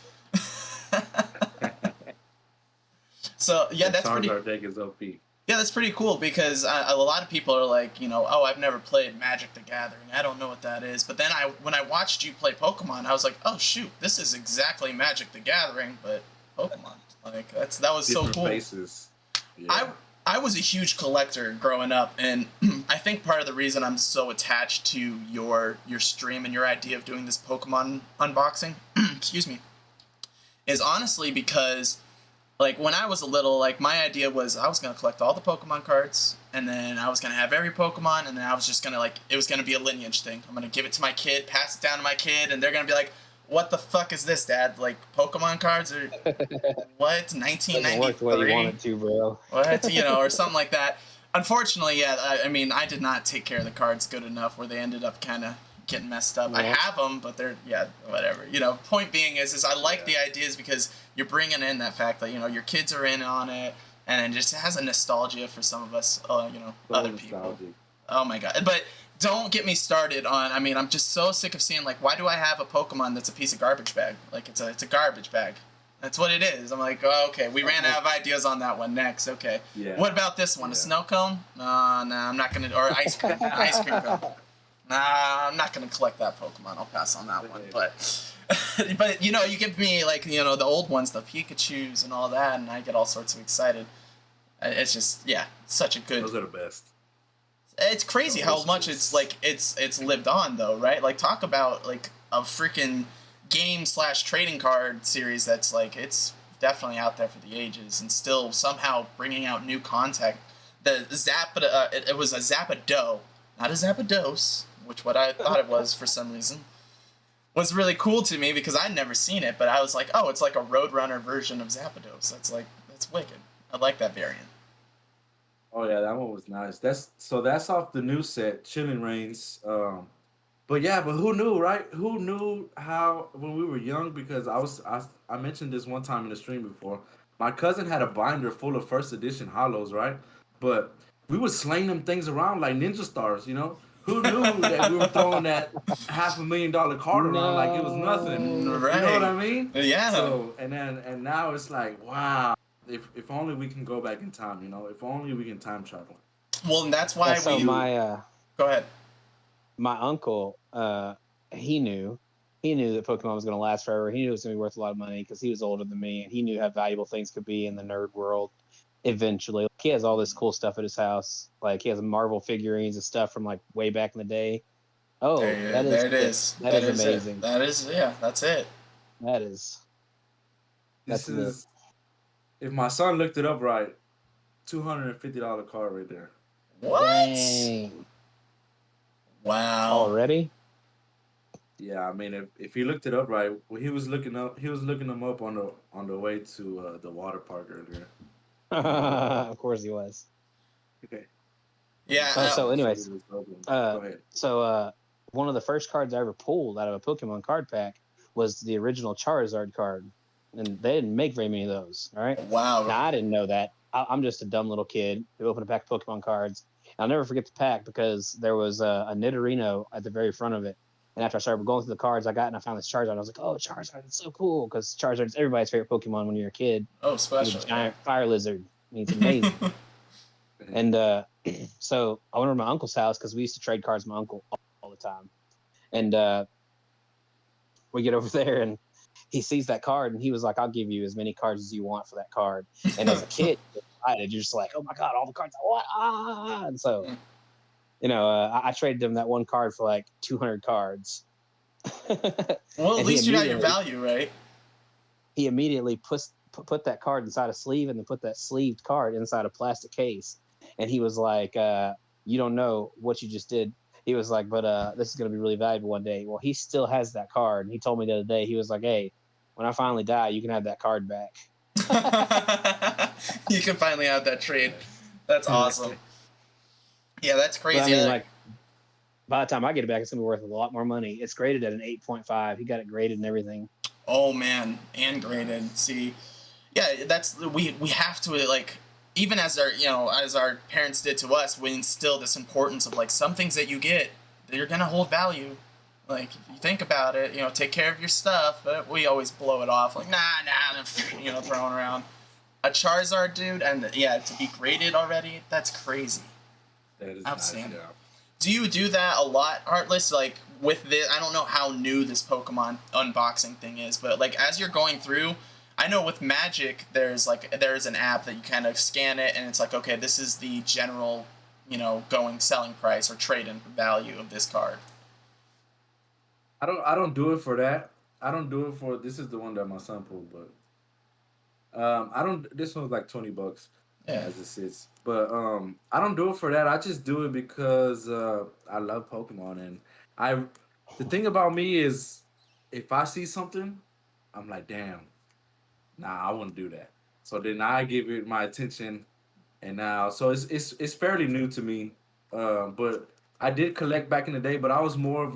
Speaker 3: So, yeah, that's pretty...
Speaker 1: Charizard deck is OP.
Speaker 3: Yeah, that's pretty cool, because a lot of people are like, oh, I've never played Magic the Gathering. I don't know what that is. But then when I watched you play Pokemon, I was like, oh, shoot, this is exactly Magic the Gathering, but Pokemon. Like, that was
Speaker 1: different
Speaker 3: so cool.
Speaker 1: Faces. Yeah.
Speaker 3: I was a huge collector growing up, and I think part of the reason I'm so attached to your stream and your idea of doing this Pokemon unboxing, excuse me, is honestly because, like, when I was little, like, my idea was I was going to collect all the Pokemon cards, and then I was going to have every Pokemon, and then I was just going to, like, it was going to be a lineage thing. I'm going to give it to my kid, pass it down to my kid, and they're going to be like, what the fuck is this, Dad? Like, Pokemon cards or what? 1993? Doesn't work the way you want it to, bro. What? Or something like that. Unfortunately, yeah, I did not take care of the cards good enough where they ended up kind of getting messed up. Yeah. I have them, but they're, whatever. Point being is I like the ideas because you're bringing in that fact that, your kids are in on it, and it just has a nostalgia for some of us,
Speaker 1: So
Speaker 3: other people.
Speaker 1: nostalgic.
Speaker 3: Oh my god! But don't get me started on. I mean, I'm just so sick of seeing, like, why do I have a Pokemon that's a piece of garbage bag? Like, it's a garbage bag. That's what it is. I'm like, oh, okay, we ran out of ideas on that one. Next, okay.
Speaker 1: Yeah.
Speaker 3: What about this one? A snow cone? No, I'm not gonna. Or ice cream cone. Nah, I'm not gonna collect that Pokemon. I'll pass on that one. But, but you give me, like, the old ones, the Pikachu's and all that, and I get all sorts of excited. It's just, yeah, such a good.
Speaker 1: Those are the best.
Speaker 3: It's crazy how much it's like it's lived on, though, right? Like, talk about, like, a freaking game/trading card series that's, like, it's definitely out there for the ages, and still somehow bringing out new content. The it was a Zapdos, not a Zapdos, which what I thought it was for some reason, was really cool to me because I'd never seen it, but I was like, oh, it's like a Roadrunner version of Zapdos. That's wicked. I like that variant.
Speaker 1: Oh yeah, that one was nice. That's off the new set, Chilling Reigns. But yeah, but who knew, right? Who knew how when we were young? Because I mentioned this one time in the stream before. My cousin had a binder full of first edition hollows, right? But we would sling them things around like ninja stars, you know? Who knew that we were throwing that $500,000 card around like it was nothing?
Speaker 3: Right.
Speaker 1: You know what I mean?
Speaker 3: Yeah.
Speaker 1: So and now it's like, wow, if only we can go back in time, you know? If only we can time travel.
Speaker 3: Well, and that's why
Speaker 2: so
Speaker 3: go ahead.
Speaker 2: My uncle, he knew that Pokemon was going to last forever. He knew it was going to be worth a lot of money because he was older than me, and he knew how valuable things could be in the nerd world. Eventually, like, he has all this cool stuff at his house. Like, he has Marvel figurines and stuff from, like, way back in the day. Oh,
Speaker 3: there it is.
Speaker 2: That is amazing.
Speaker 3: It. That is, yeah, that's it.
Speaker 1: This is, if my son looked it up right, $250 card right there.
Speaker 3: What?
Speaker 2: Dang.
Speaker 3: Wow.
Speaker 2: Already?
Speaker 1: Yeah, I mean, if he looked it up right, he was looking them up on the way to the water park earlier.
Speaker 2: Of course he was.
Speaker 1: Okay.
Speaker 3: Yeah.
Speaker 2: So anyways,
Speaker 1: go ahead.
Speaker 2: One of the first cards I ever pulled out of a Pokemon card pack was the original Charizard card, and they didn't make very many of those. All right.
Speaker 3: Wow.
Speaker 2: Now, I didn't know that. I'm just a dumb little kid who opened a pack of Pokemon cards. I'll never forget the pack because there was a Nidorino at the very front of it. And after I started going through the cards, I found this Charizard. I was like, oh, Charizard, it's so cool, because Charizard is everybody's favorite Pokemon when you're a kid.
Speaker 3: Oh, special.
Speaker 2: He's a giant fire lizard. He's amazing. And so I went over to my uncle's house because we used to trade cards with my uncle all the time. And we get over there, and he sees that card, and he was like, I'll give you as many cards as you want for that card. And as a kid, you're just like, oh my God, all the cards I want. Ah! And so, I traded him that one card for like 200 cards.
Speaker 3: Well, at least you got your value, right?
Speaker 2: He immediately put that card inside a sleeve and then put that sleeved card inside a plastic case. And he was like, you don't know what you just did. He was like, but this is going to be really valuable one day. Well, he still has that card. And he told me the other day, he was like, hey, when I finally die, you can have that card back.
Speaker 3: You can finally have that trade. That's awesome. Yeah, that's crazy.
Speaker 2: But, I mean, like, by the time I get it back, it's going to be worth a lot more money. It's graded at an 8.5. He got it graded and everything.
Speaker 3: Oh, man. And graded. See, yeah, we have to, like, even as our parents did to us, we instill this importance of, like, some things that you get, they're going to hold value. Like, if you think about it, take care of your stuff, but we always blow it off, like, nah, throwing around. A Charizard, dude, and, to be graded already, that's crazy.
Speaker 1: That is
Speaker 3: outstanding.
Speaker 1: Nice, yeah.
Speaker 3: Do you do that a lot, Heartless? Like, with this, I don't know how new this Pokemon unboxing thing is, but, like, as you're going through, I know with Magic, there's an app that you kind of scan it, and it's like, okay, this is the general, going selling price or trade-in value of this card.
Speaker 1: I don't do it for that. I don't do it for, this is the one that my son pulled, but this one's like $20 as it sits. But I don't do it for that. I just do it because I love Pokemon, and the thing about me is if I see something, I'm like, damn, nah, I wouldn't do that. So then I give it my attention, and now so it's fairly new to me. But I did collect back in the day, but I was more of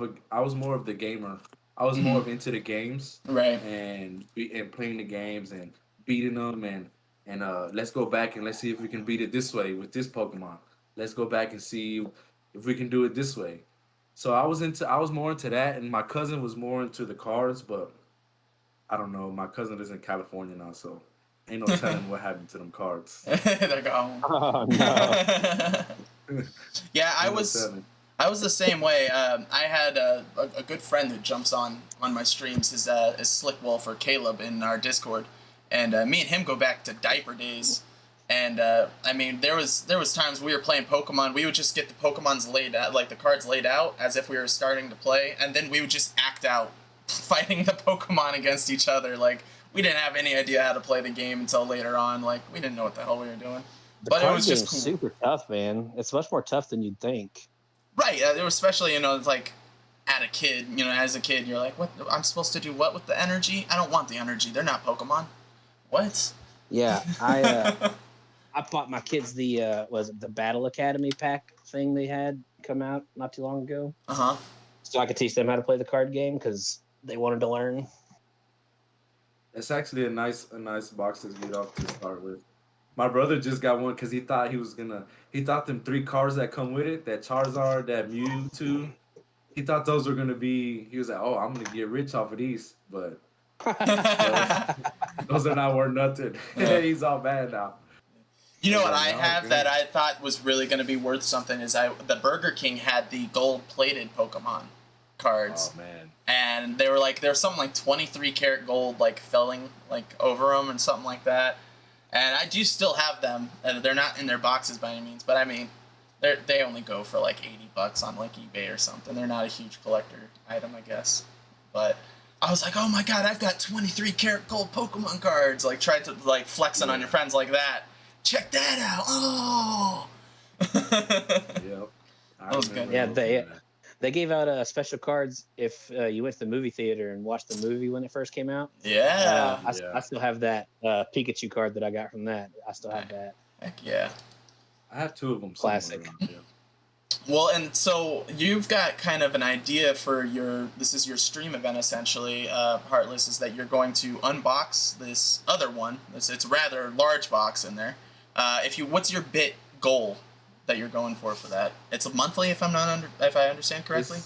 Speaker 1: the gamer. I was more of into the games,
Speaker 3: right?
Speaker 1: And playing the games and beating them, and and let's go back and let's see if we can beat it this way with this Pokemon. Let's go back and see if we can do it this way. So I was more into that, and my cousin was more into the cards, but I don't know. My cousin is in California now, so ain't no telling what happened to them cards.
Speaker 3: They're gone.
Speaker 2: Oh no.
Speaker 3: Yeah, I
Speaker 1: Ain't no
Speaker 3: was
Speaker 1: telling.
Speaker 3: I was the same way. I had a good friend who jumps on my streams. Is Slick Wolf or Caleb in our Discord, and me and him go back to diaper days. And I mean, there was times we were playing Pokemon. We would just get the Pokemon's laid out, like the cards laid out, as if we were starting to play, and then we would just act out, fighting the Pokemon against each other. Like we didn't have any idea how to play the game until later on. Like we didn't know what the hell we were doing.
Speaker 2: The
Speaker 3: But it
Speaker 2: card
Speaker 3: was
Speaker 2: game's
Speaker 3: just cool.
Speaker 2: super tough, man. It's much more tough than you'd think.
Speaker 3: Right, especially, it's like, as a kid, you're like, what, I'm supposed to do what with the energy? I don't want the energy. They're not Pokemon. What?
Speaker 2: Yeah, I bought my kids the was it the Battle Academy pack thing they had come out not too long ago.
Speaker 3: Uh-huh.
Speaker 2: So I could teach them how to play the card game because they wanted to learn.
Speaker 1: It's actually a nice box to get off to start with. My brother just got one because he thought he thought them 3 cards that come with it, that Charizard, that Mewtwo, he thought those were gonna be. He was like, "Oh, I'm gonna get rich off of these," but those are not worth nothing. He's all bad now.
Speaker 3: You know what
Speaker 1: Yeah,
Speaker 3: I
Speaker 1: no,
Speaker 3: have
Speaker 1: good.
Speaker 3: that I thought was really going to be worth something is the Burger King had the gold-plated Pokemon cards.
Speaker 1: Oh man,
Speaker 3: And they were like, there was something like 23 karat gold, like, filling, like, over them and something like that. And I do still have them. And they're not in their boxes by any means, but I mean, they only go for like $80 on like eBay or something. They're not a huge collector item, I guess. But I was like, oh my god, I've got 23 karat gold Pokemon cards. Like, try to like flex it on your friends like that. Check that out. Oh.
Speaker 1: yep.
Speaker 3: That was good.
Speaker 2: Yeah, they gave out special cards if you went to the movie theater and watched the movie when it first came out.
Speaker 3: Yeah.
Speaker 2: I still have that Pikachu card that I got from that. I still have that.
Speaker 3: Heck yeah.
Speaker 1: I have 2 of them.
Speaker 2: Classic.
Speaker 1: Yeah.
Speaker 3: Well, and so you've got kind of an idea for this is your stream event essentially, Heartless, is that you're going to unbox this other one. It's a rather large box in there. What's your bit goal that you're going for that? It's a monthly, if I understand correctly.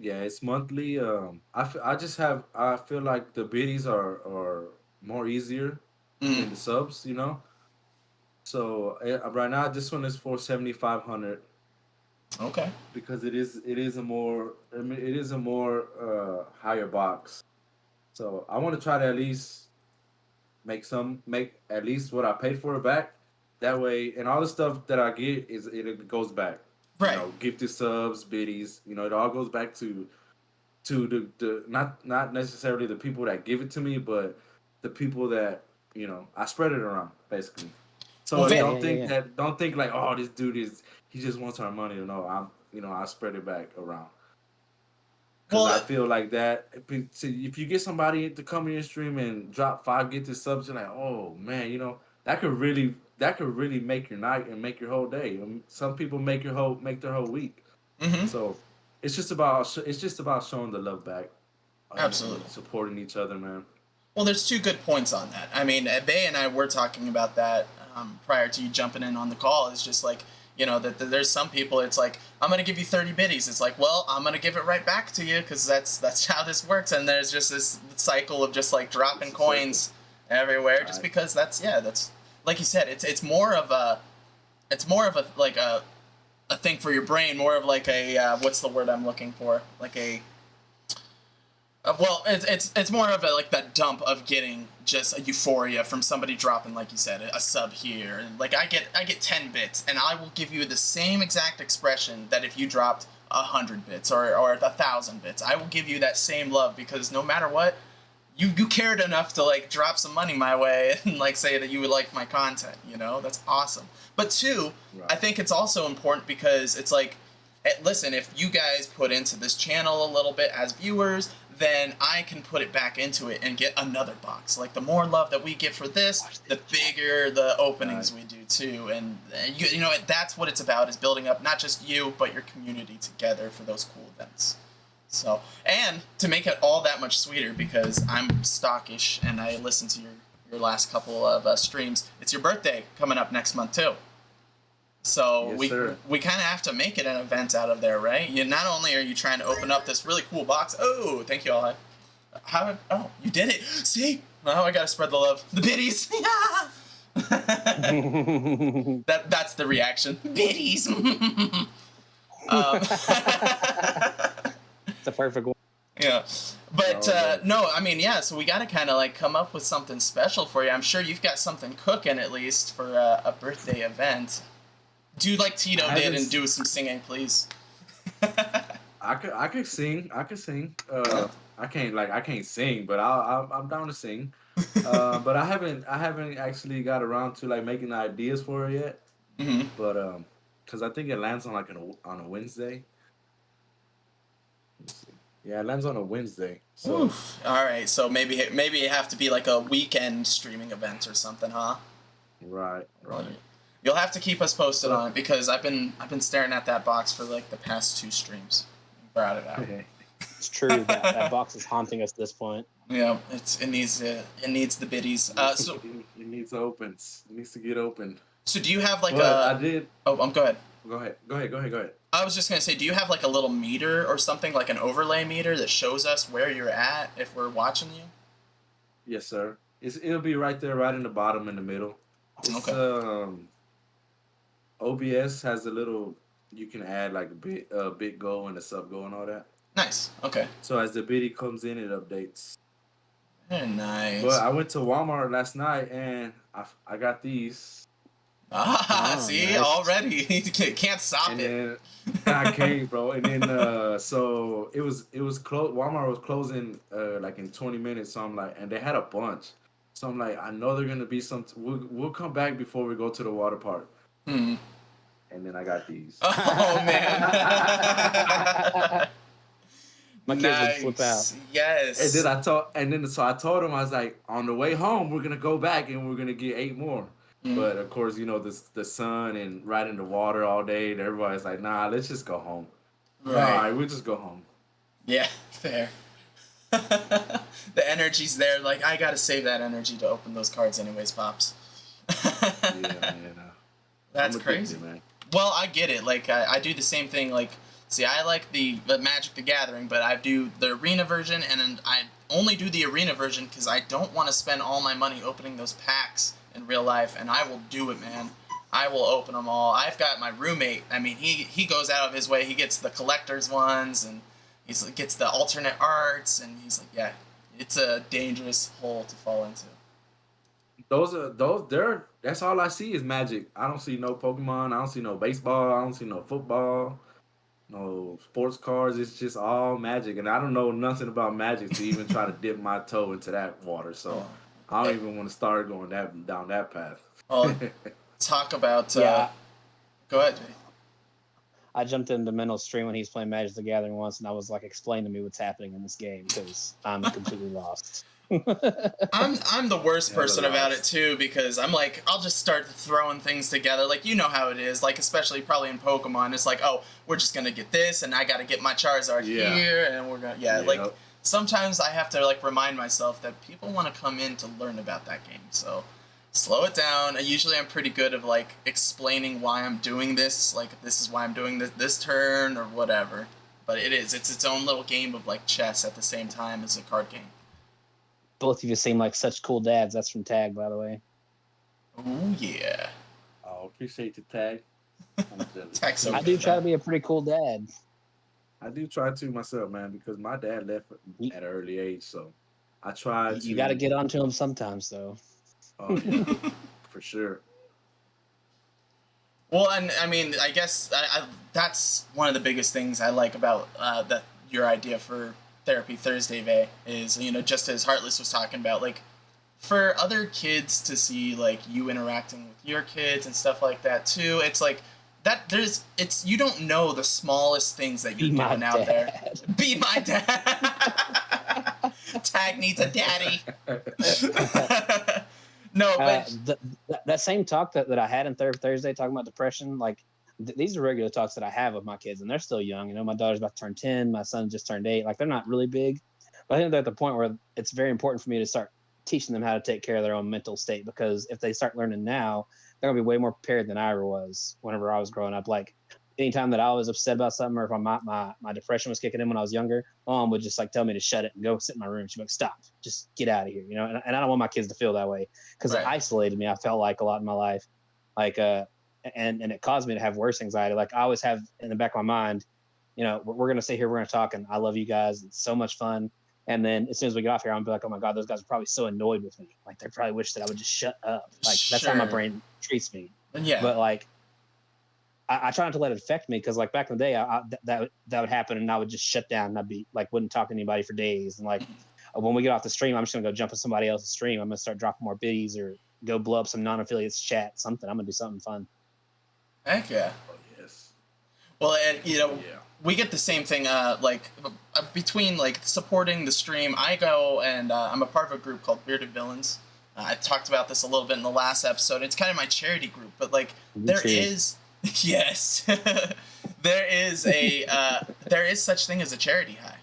Speaker 1: It's monthly. I feel like the biddies are more easier than the subs, So right now this one is for 7,500.
Speaker 3: Okay.
Speaker 1: Because it is a more higher box. So I want to try to at least make at least what I paid for it back. That way, and all the stuff that I get it goes back.
Speaker 3: Right.
Speaker 1: Gifted subs, biddies. It all goes back to the not necessarily the people that give it to me, but the people that I spread it around basically. So don't think like, oh, this dude he just wants our money. No, I spread it back around. Because I feel like that if you get somebody to come in your stream and drop 5 gifted subs, you're like, oh man, that could really make your night and make your whole day. Some people make their whole week.
Speaker 3: Mm-hmm.
Speaker 1: So it's just about showing the love back.
Speaker 3: Absolutely.
Speaker 1: Supporting each other, man.
Speaker 3: Well, there's 2 good points on that. I mean, Bay and I were talking about that prior to you jumping in on the call. It's just like, that there's some people, it's like, I'm going to give you 30 biddies. It's like, well, I'm going to give it right back to you because that's how this works. And there's just this cycle of just like dropping coins everywhere just because that's like you said, it's more of a like a thing for your brain, more of like a, what's the word I'm looking for? Like a, well, it's more of like that dump of getting just a euphoria from somebody dropping, like you said, a sub here, and like I get 10 bits, and I will give you the same exact expression that if you dropped 100 bits or 1,000 bits. I will give you that same love because no matter what, you cared enough to like drop some money my way and like say that you would like my content. That's awesome. But 2, right. I think it's also important because it's like, listen, if you guys put into this channel a little bit as viewers, then I can put it back into it and get another box. Like, the more love that we get for this, the bigger the openings we do, too. And, that's what it's about, is building up not just you, but your community together for those cool events. So, and to make it all that much sweeter, because I'm stockish and I listen to your last couple of streams. It's your birthday coming up next month too. So
Speaker 1: yes,
Speaker 3: we kind of have to make it an event out of there, right? You not only are you trying to open up this really cool box. Oh, thank you all. Oh, you did it. See? Now I got to spread the love. The biddies. That's the reaction. Biddies.
Speaker 2: It's a perfect one.
Speaker 3: Yeah. But no, I mean, yeah, so we got to kind of like come up with something special for you. I'm sure you've got something cooking at least for a birthday event. Do like Tito did and do some singing, please.
Speaker 1: I could sing. I could sing. I can't sing, but I'm down to sing. But I haven't actually got around to like making ideas for it yet.
Speaker 3: Mm-hmm.
Speaker 1: But because I think it lands on like on a Wednesday. Let's see. Yeah, it lands on a Wednesday. So
Speaker 3: oof. All right, so maybe it have to be like a weekend streaming event or something, huh?
Speaker 1: right.
Speaker 3: You'll have to keep us posted on it because I've been staring at that box for like the past 2 streams. Brought it out.
Speaker 2: It's true that box is haunting us at this point.
Speaker 3: Yeah, it needs the biddies. So
Speaker 1: it needs opens. It needs to get opened.
Speaker 3: So do you have like
Speaker 1: I did.
Speaker 3: Oh, go ahead.
Speaker 1: Go ahead.
Speaker 3: I was just gonna say, do you have like a little meter or something, like an overlay meter that shows us where you're at if we're watching you?
Speaker 1: Yes, sir. It'll be right there, right in the bottom, in the middle. It's,
Speaker 3: okay.
Speaker 1: OBS has a little. You can add like a bit go and a sub go and all that.
Speaker 3: Nice. Okay.
Speaker 1: So as the biddy comes in, it updates.
Speaker 3: Very nice.
Speaker 1: But I went to Walmart last night and I got these.
Speaker 3: See, nice. Already can't stop
Speaker 1: and
Speaker 3: it.
Speaker 1: Then, I can't, bro. And then so it was closed. Walmart was closing like in 20 minutes. So I'm like, and they had a bunch. So I'm like, I know they're gonna be some. We'll come back before we go to the water park.
Speaker 3: Hmm.
Speaker 1: And then I got these.
Speaker 3: Oh man.
Speaker 2: My kids would flip out.
Speaker 3: Yes.
Speaker 1: And then I told him, I was like, on the way home we're gonna go back and we're gonna get 8 more. Mm-hmm. But of course, you know, the sun and right in the water all day, and everybody's like, nah, let's just go home. Right. All right, we'll just go home.
Speaker 3: Yeah, fair. The energy's there. Like, I gotta save that energy to open those cards anyways, Pops.
Speaker 1: Yeah.
Speaker 3: That's crazy.
Speaker 1: Man.
Speaker 3: Well, I get it. Like, I do the same thing. Like, see, I like the Magic the Gathering, but I do the arena version, and I only do the arena version because I don't want to spend all my money opening those packs in real life, and I will do it, man. I will open them all. I've got my roommate. I mean, he goes out of his way. He gets the collector's ones, and he gets the alternate arts, and he's like, yeah, it's a dangerous hole to fall into.
Speaker 1: That's all I see is Magic. I don't see no Pokemon. I don't see no baseball. I don't see no football. No sports cars. It's just all Magic, and I don't know nothing about Magic to even try to dip my toe into that water. So I don't even want to start going down that path.
Speaker 3: Oh, talk about. Go ahead, Jay.
Speaker 2: I jumped into Mental's stream when he's playing Magic the Gathering once, and I was like, explain to me what's happening in this game because I'm completely lost.
Speaker 3: I'm the worst person about it too, because I'm like, I'll just start throwing things together. Like, you know how it is, like, especially probably in Pokemon, it's like, oh, we're just gonna get this, and I gotta get my Charizard here, and we're gonna like sometimes I have to like remind myself that people want to come in to learn about that game, so slow it down. Usually I'm pretty good at like explaining why I'm doing this, like this is why I'm doing this turn or whatever, but it's its own little game of like chess at the same time as a card game.
Speaker 2: Both of you seem like such cool dads. That's from Tag, by the way.
Speaker 3: Oh, yeah.
Speaker 1: Oh, appreciate the Tag.
Speaker 2: I do try to be a pretty cool dad.
Speaker 1: I do try to myself, man, because my dad left at an early age, so I try to...
Speaker 2: You got to get onto him sometimes, though.
Speaker 1: Oh, yeah. For sure.
Speaker 3: Well, and I mean, I guess that's one of the biggest things I like about your idea for Therapy Thursday, Vay, is, you know, just as Heartless was talking about, like, for other kids to see, like, you interacting with your kids and stuff like that, too, it's like, you don't know the smallest things that you're doing out there. Be my dad. Tag needs a daddy. No, but...
Speaker 2: that same talk that I had in Thursday talking about depression, like, these are regular talks that I have with my kids, and they're still young. You know, my daughter's about to turn 10. My son just turned 8. Like, they're not really big. But I think they're at the point where it's very important for me to start teaching them how to take care of their own mental state, because if they start learning now, they're gonna be way more prepared than I ever was whenever I was growing up. Like anytime that I was upset about something, or if my depression was kicking in when I was younger, mom would just like tell me to shut it and go sit in my room. She'd be like, "Stop, just get out of here," And I don't want my kids to feel that way, because it isolated me. I felt like a lot in my life, like and it caused me to have worse anxiety. Like I always have in the back of my mind, we're gonna sit here, we're gonna talk, and I love you guys. It's so much fun. And then as soon as we get off here, I'm gonna be like, oh my God, those guys are probably so annoyed with me. Like they probably wish that I would just shut up. Like that's how my brain treats me.
Speaker 3: Yeah.
Speaker 2: But like, I try not to let it affect me, because like back in the day, that would happen, and I would just shut down, and I'd be like, wouldn't talk to anybody for days. And like when we get off the stream, I'm just gonna go jump in somebody else's stream. I'm gonna start dropping more biddies, or go blow up some non-affiliates chat, something. I'm gonna do something fun.
Speaker 3: Heck yeah.
Speaker 1: Oh, yes.
Speaker 3: Well, and we get the same thing, between like supporting the stream. I go and I'm a part of a group called Bearded Villains. I talked about this a little bit in the last episode. It's kind of my charity group, but like there is yes, there is such thing as a charity high.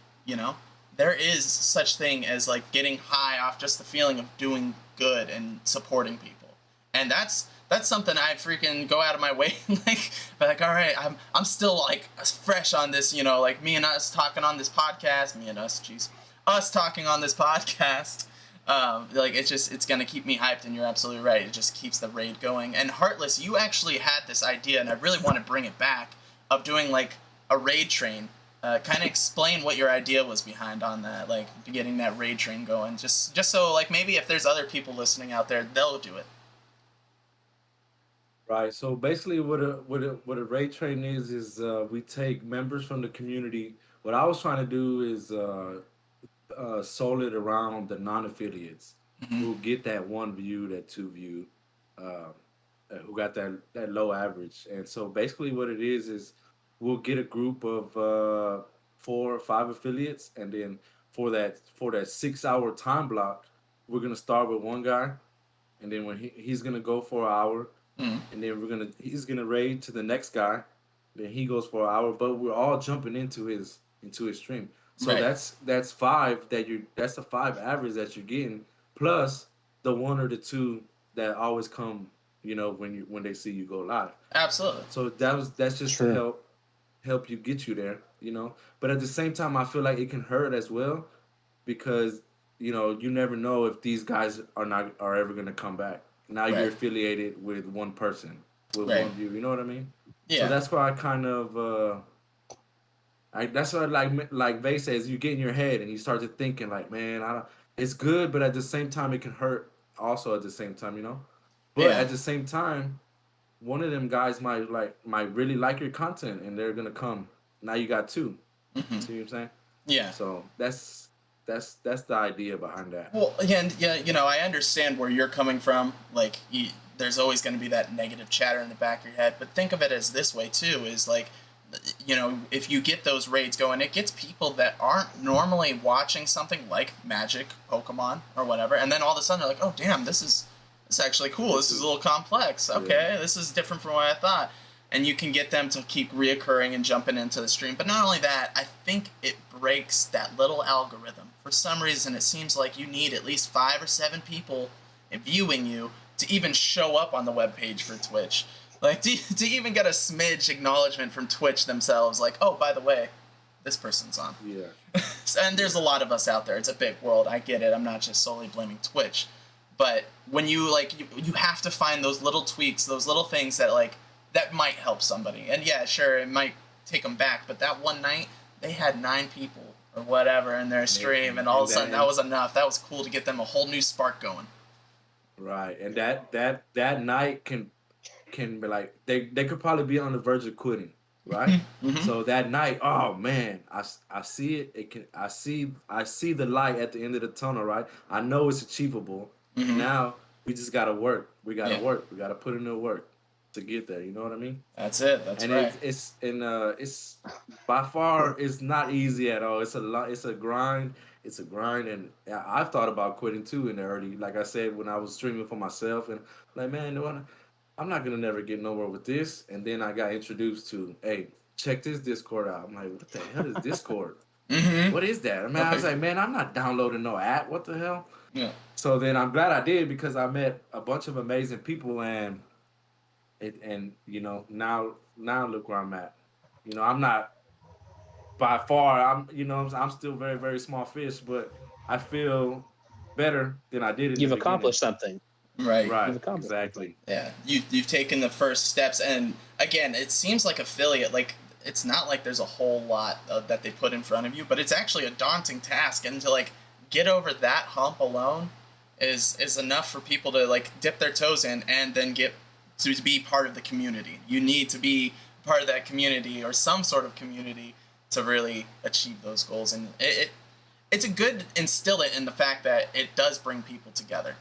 Speaker 3: There is such thing as like getting high off just the feeling of doing good and supporting people, and that's something I freaking go out of my way like, be like, all right, I'm still like fresh on this, like me and us talking on this podcast, us talking on this podcast. Like it's gonna keep me hyped, and you're absolutely right. It just keeps the raid going. And Heartless, you actually had this idea, and I really want to bring it back, of doing like a raid train. Kind of explain what your idea was behind on that, like getting that raid train going. Just so like maybe if there's other people listening out there, they'll do it.
Speaker 1: Right. So basically, what a raid train is we take members from the community. What I was trying to do is soul it around the non-affiliates
Speaker 3: Mm-hmm.
Speaker 1: who get that one view, that two view, uh, who got that low average. And so basically, what it is we'll get a group of 4 or 5 affiliates, and then for that 6 hour time block, we're gonna start with one guy, and then when he's gonna go for an hour,
Speaker 3: Mm-hmm.
Speaker 1: and then he's gonna raid to the next guy, then he goes for an hour, but we're all jumping into his stream. So
Speaker 3: Right.
Speaker 1: that's five that's the 5 average that you're getting, plus the 1 or the 2 that always come, when they see you go live.
Speaker 3: Absolutely.
Speaker 1: So that's just to help you get you there. But at the same time, I feel like it can hurt as well, because you never know if these guys are ever gonna come back. Now you're
Speaker 3: Right.
Speaker 1: affiliated with one person, with
Speaker 3: Right.
Speaker 1: one view. You know what I mean? So
Speaker 3: Yeah.
Speaker 1: that's why I kind of that's what like Vay says. You get in your head and you start to thinking like, man, I don't. It's good, but at the same time, it can hurt. Also, at the same time. But
Speaker 3: Yeah.
Speaker 1: at the same time, one of them guys might really like your content, and they're gonna come. Now you got 2.
Speaker 3: Mm-hmm.
Speaker 1: See what I'm saying?
Speaker 3: Yeah.
Speaker 1: So that's the idea behind that.
Speaker 3: Well, again, yeah, I understand where you're coming from. Like, there's always going to be that negative chatter in the back of your head. But think of it as this way too: is like, if you get those raids going, it gets people that aren't normally watching something like Magic, Pokemon, or whatever, and then all of a sudden they're like, oh damn, this is actually cool. This is a little complex. Okay,
Speaker 1: Yeah.
Speaker 3: this is different from what I thought. And you can get them to keep reoccurring and jumping into the stream. But not only that, I think it breaks that little algorithm. For some reason, it seems like you need at least 5 or 7 people viewing you to even show up on the webpage for Twitch. Like, to even get a smidge acknowledgement from Twitch themselves, like, oh, by the way, this person's on.
Speaker 1: Yeah.
Speaker 3: And there's a lot of us out there. It's a big world. I get it. I'm not just solely blaming Twitch. But when you have to find those little tweaks, those little things that might help somebody. And yeah, sure, it might take them back. But that one night, they had 9 people or whatever in their stream, and all of a sudden that was enough. That was cool to get them a whole new spark going.
Speaker 1: Right, and that night can be like they could probably be on the verge of quitting, right?
Speaker 3: Mm-hmm.
Speaker 1: So that night, oh man, I see it. I see the light at the end of the tunnel, right? I know it's achievable.
Speaker 3: Mm-hmm.
Speaker 1: Now we just gotta work. We gotta work. We gotta put in the work to get there. You know what I mean?
Speaker 3: That's it. That's
Speaker 1: and
Speaker 3: right.
Speaker 1: It's by far it's not easy at all. It's a lot. It's a grind. It's a grind, and I've thought about quitting too in the early. Like I said, when I was streaming for myself, and like, man, I'm not gonna never get nowhere with this. And then I got introduced to, hey, check this Discord out. I'm like, what the hell is Discord? What is that? I mean, I was like, man, I'm not downloading no app. What the hell?
Speaker 3: Yeah.
Speaker 1: So then I'm glad I did because I met a bunch of amazing people and now look where I'm at. I'm not by far. I'm still very very small fish, but I feel better than I did in the
Speaker 2: You've
Speaker 1: beginning.
Speaker 2: accomplished something.
Speaker 3: Right.
Speaker 2: You've accomplished
Speaker 1: Exactly.
Speaker 3: Something. Yeah. You've taken the first steps, and again, it seems like affiliate. Like it's not like there's a whole lot that they put in front of you, but it's actually a daunting task, and to like get over that hump alone is enough for people to like dip their toes in and then get to be part of the community. You need to be part of that community or some sort of community to really achieve those goals, and it's a good instill it in the fact that it does bring people together.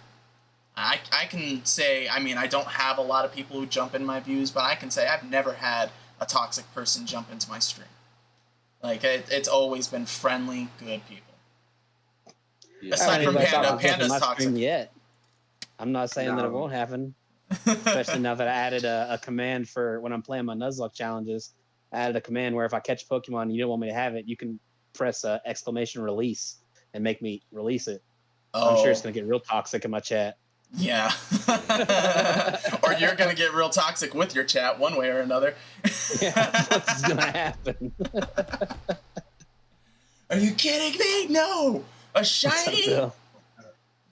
Speaker 3: I can say, I mean, I don't have a lot of people who jump in my views, but I can say I've never had a toxic person jump into my stream. Like, it's always been friendly, good people. Yeah. Aside from Panda, Panda's toxic.
Speaker 2: Yet. I'm not saying that it won't happen. Especially now that I added a command for when I'm playing my Nuzlocke challenges. I added a command where if I catch Pokemon and you don't want me to have it, you can press exclamation release and make me release it. Oh. I'm sure it's going to get real toxic in my chat.
Speaker 3: Yeah. Or you're going to get real toxic with your chat one way or another.
Speaker 2: Yeah, that's what's going to happen.
Speaker 3: Are you kidding me? No! A shiny?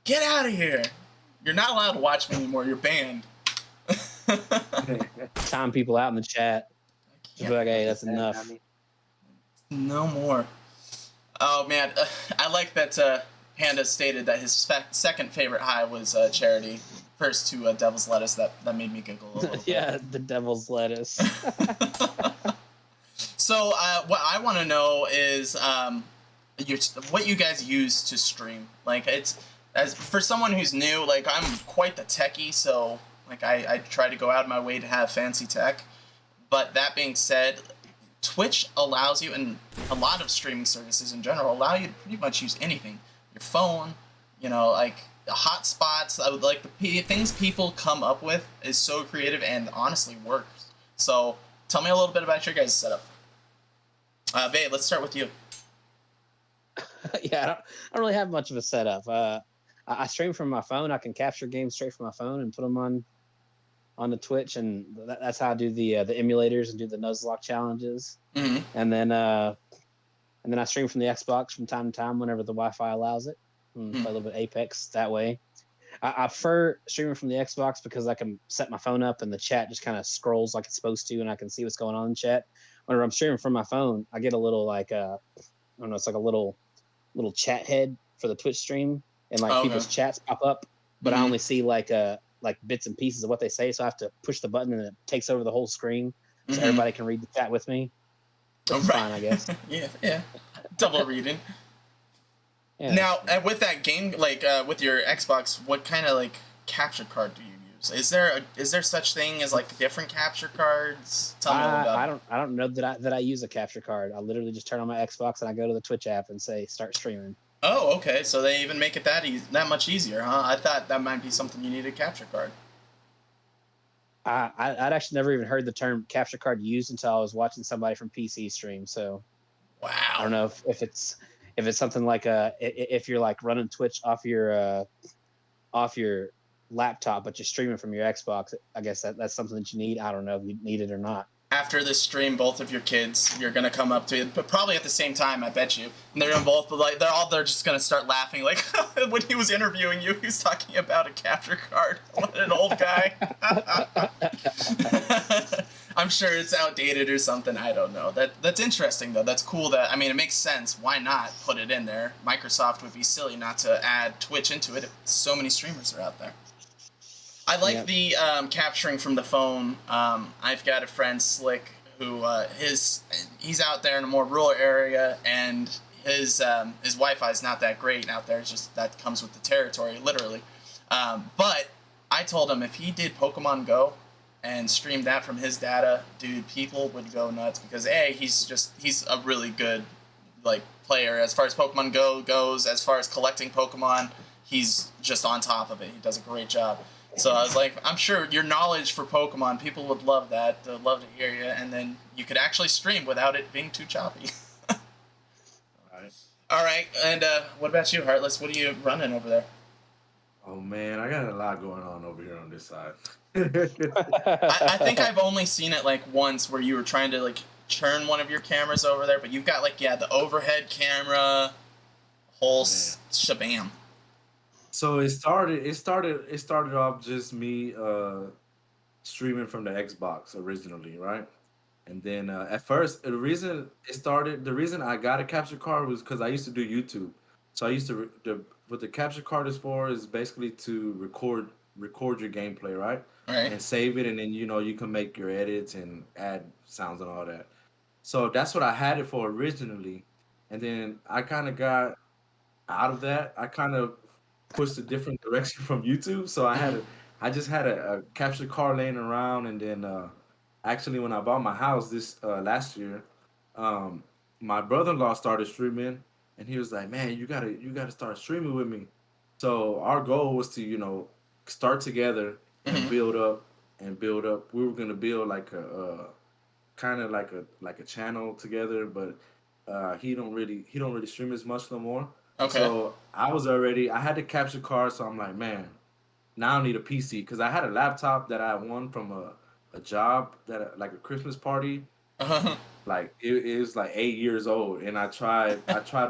Speaker 3: Get out of here. You're not allowed to watch me anymore. You're banned.
Speaker 2: Time people out in the chat. Just be like, hey, that's enough.
Speaker 3: No more. Oh, man. I like that Panda stated that his second favorite high was Charity. First to Devil's Lettuce. That made me giggle a little
Speaker 2: Yeah,
Speaker 3: bit.
Speaker 2: the Devil's Lettuce.
Speaker 3: So what I want to know is what you guys use to stream. Like, as for someone who's new, like, I'm quite the techie, so like I try to go out of my way to have fancy tech. But that being said, Twitch allows you, and a lot of streaming services in general allow you to pretty much use anything. Your phone, like hotspots. I would like the things people come up with is so creative and honestly works. So tell me a little bit about your guys' setup. Vay, let's start with you.
Speaker 2: Yeah, I don't really have much of a setup. I stream from my phone. I can capture games straight from my phone and put them on the Twitch, and that's how I do the emulators and do the Nuzlocke challenges.
Speaker 3: Mm-hmm.
Speaker 2: And then I stream from the Xbox from time to time whenever the Wi-Fi allows it. Play a little bit Apex that way. I prefer streaming from the Xbox because I can set my phone up and the chat just kind of scrolls like it's supposed to, and I can see what's going on in the chat. Whenever I'm streaming from my phone, I get a little like I don't know, it's like a little chat head for the Twitch stream, and like people's chats pop up, but I only see like bits and pieces of what they say, so I have to push the button and it takes over the whole screen, so everybody can read the chat with me. It's fine, I guess.
Speaker 3: Yeah. Double reading. Yeah. Now, with that game, like with your Xbox, what kind of like capture card do you use? Is there such thing as like different capture cards? Tell me about.
Speaker 2: I don't know that I use a capture card. I literally just turn on my Xbox and I go to the Twitch app and say start streaming.
Speaker 3: Oh, okay. So they even make it that much easier, huh? I thought that might be something you need a capture card.
Speaker 2: I'd actually never even heard the term capture card used until I was watching somebody from PC stream. So,
Speaker 3: wow.
Speaker 2: I don't know if it's something like if you're like running Twitch off your laptop, but you're streaming from your Xbox. I guess that's something that you need. I don't know if you need it or not.
Speaker 3: After this stream, both of your kids, you're gonna come up to it, but probably at the same time, I bet you. And they're gonna both like they're just gonna start laughing. Like when he was interviewing you, he was talking about a capture card. What an old guy. I'm sure it's outdated or something. I don't know. That's interesting though. That's cool. It makes sense. Why not put it in there? Microsoft would be silly not to add Twitch into it if so many streamers are out there. I like the capturing from the phone. I've got a friend, Slick, who he's out there in a more rural area, and his Wi-Fi is not that great out there. It's just that comes with the territory, literally. But I told him if he did Pokemon Go and streamed that from his data, dude, people would go nuts because he's a really good player as far as Pokemon Go goes. As far as collecting Pokemon, he's just on top of it. He does a great job. So I was like, I'm sure your knowledge for Pokemon, people would love that. They'd love to hear you, and then you could actually stream without it being too choppy. All right, and what about you, Heartless? What are you running over there?
Speaker 1: Oh man, I got a lot going on over here on this side.
Speaker 3: I think I've only seen it like once where you were trying to like turn one of your cameras over there, but you've got like the overhead camera, whole
Speaker 1: Man.
Speaker 3: shabam.
Speaker 1: So it started off just me streaming from the Xbox originally, right? And then at first, the reason I got a capture card was because I used to do YouTube. So I used to what the capture card is for is basically to record your gameplay, right?
Speaker 3: All right.
Speaker 1: And save it, and then you can make your edits and add sounds and all that. So that's what I had it for originally, and then I kind of got out of that. I kind of pushed a different direction from YouTube. So
Speaker 3: Mm-hmm.
Speaker 1: I just had a capture card laying around, and then actually when I bought my house this last year, um, my brother-in-law started streaming, and he was like, "Man, you gotta start streaming with me." So our goal was to start together and
Speaker 3: Mm-hmm.
Speaker 1: build up and build up. We were gonna build like a kind of like a channel together, but he don't really stream as much no more.
Speaker 3: Okay.
Speaker 1: So I had the capture card, so I'm like, man, now I need a PC because I had a laptop that I won from a job that like a Christmas party.
Speaker 3: Uh-huh.
Speaker 1: Like it was like 8 years old, and I tried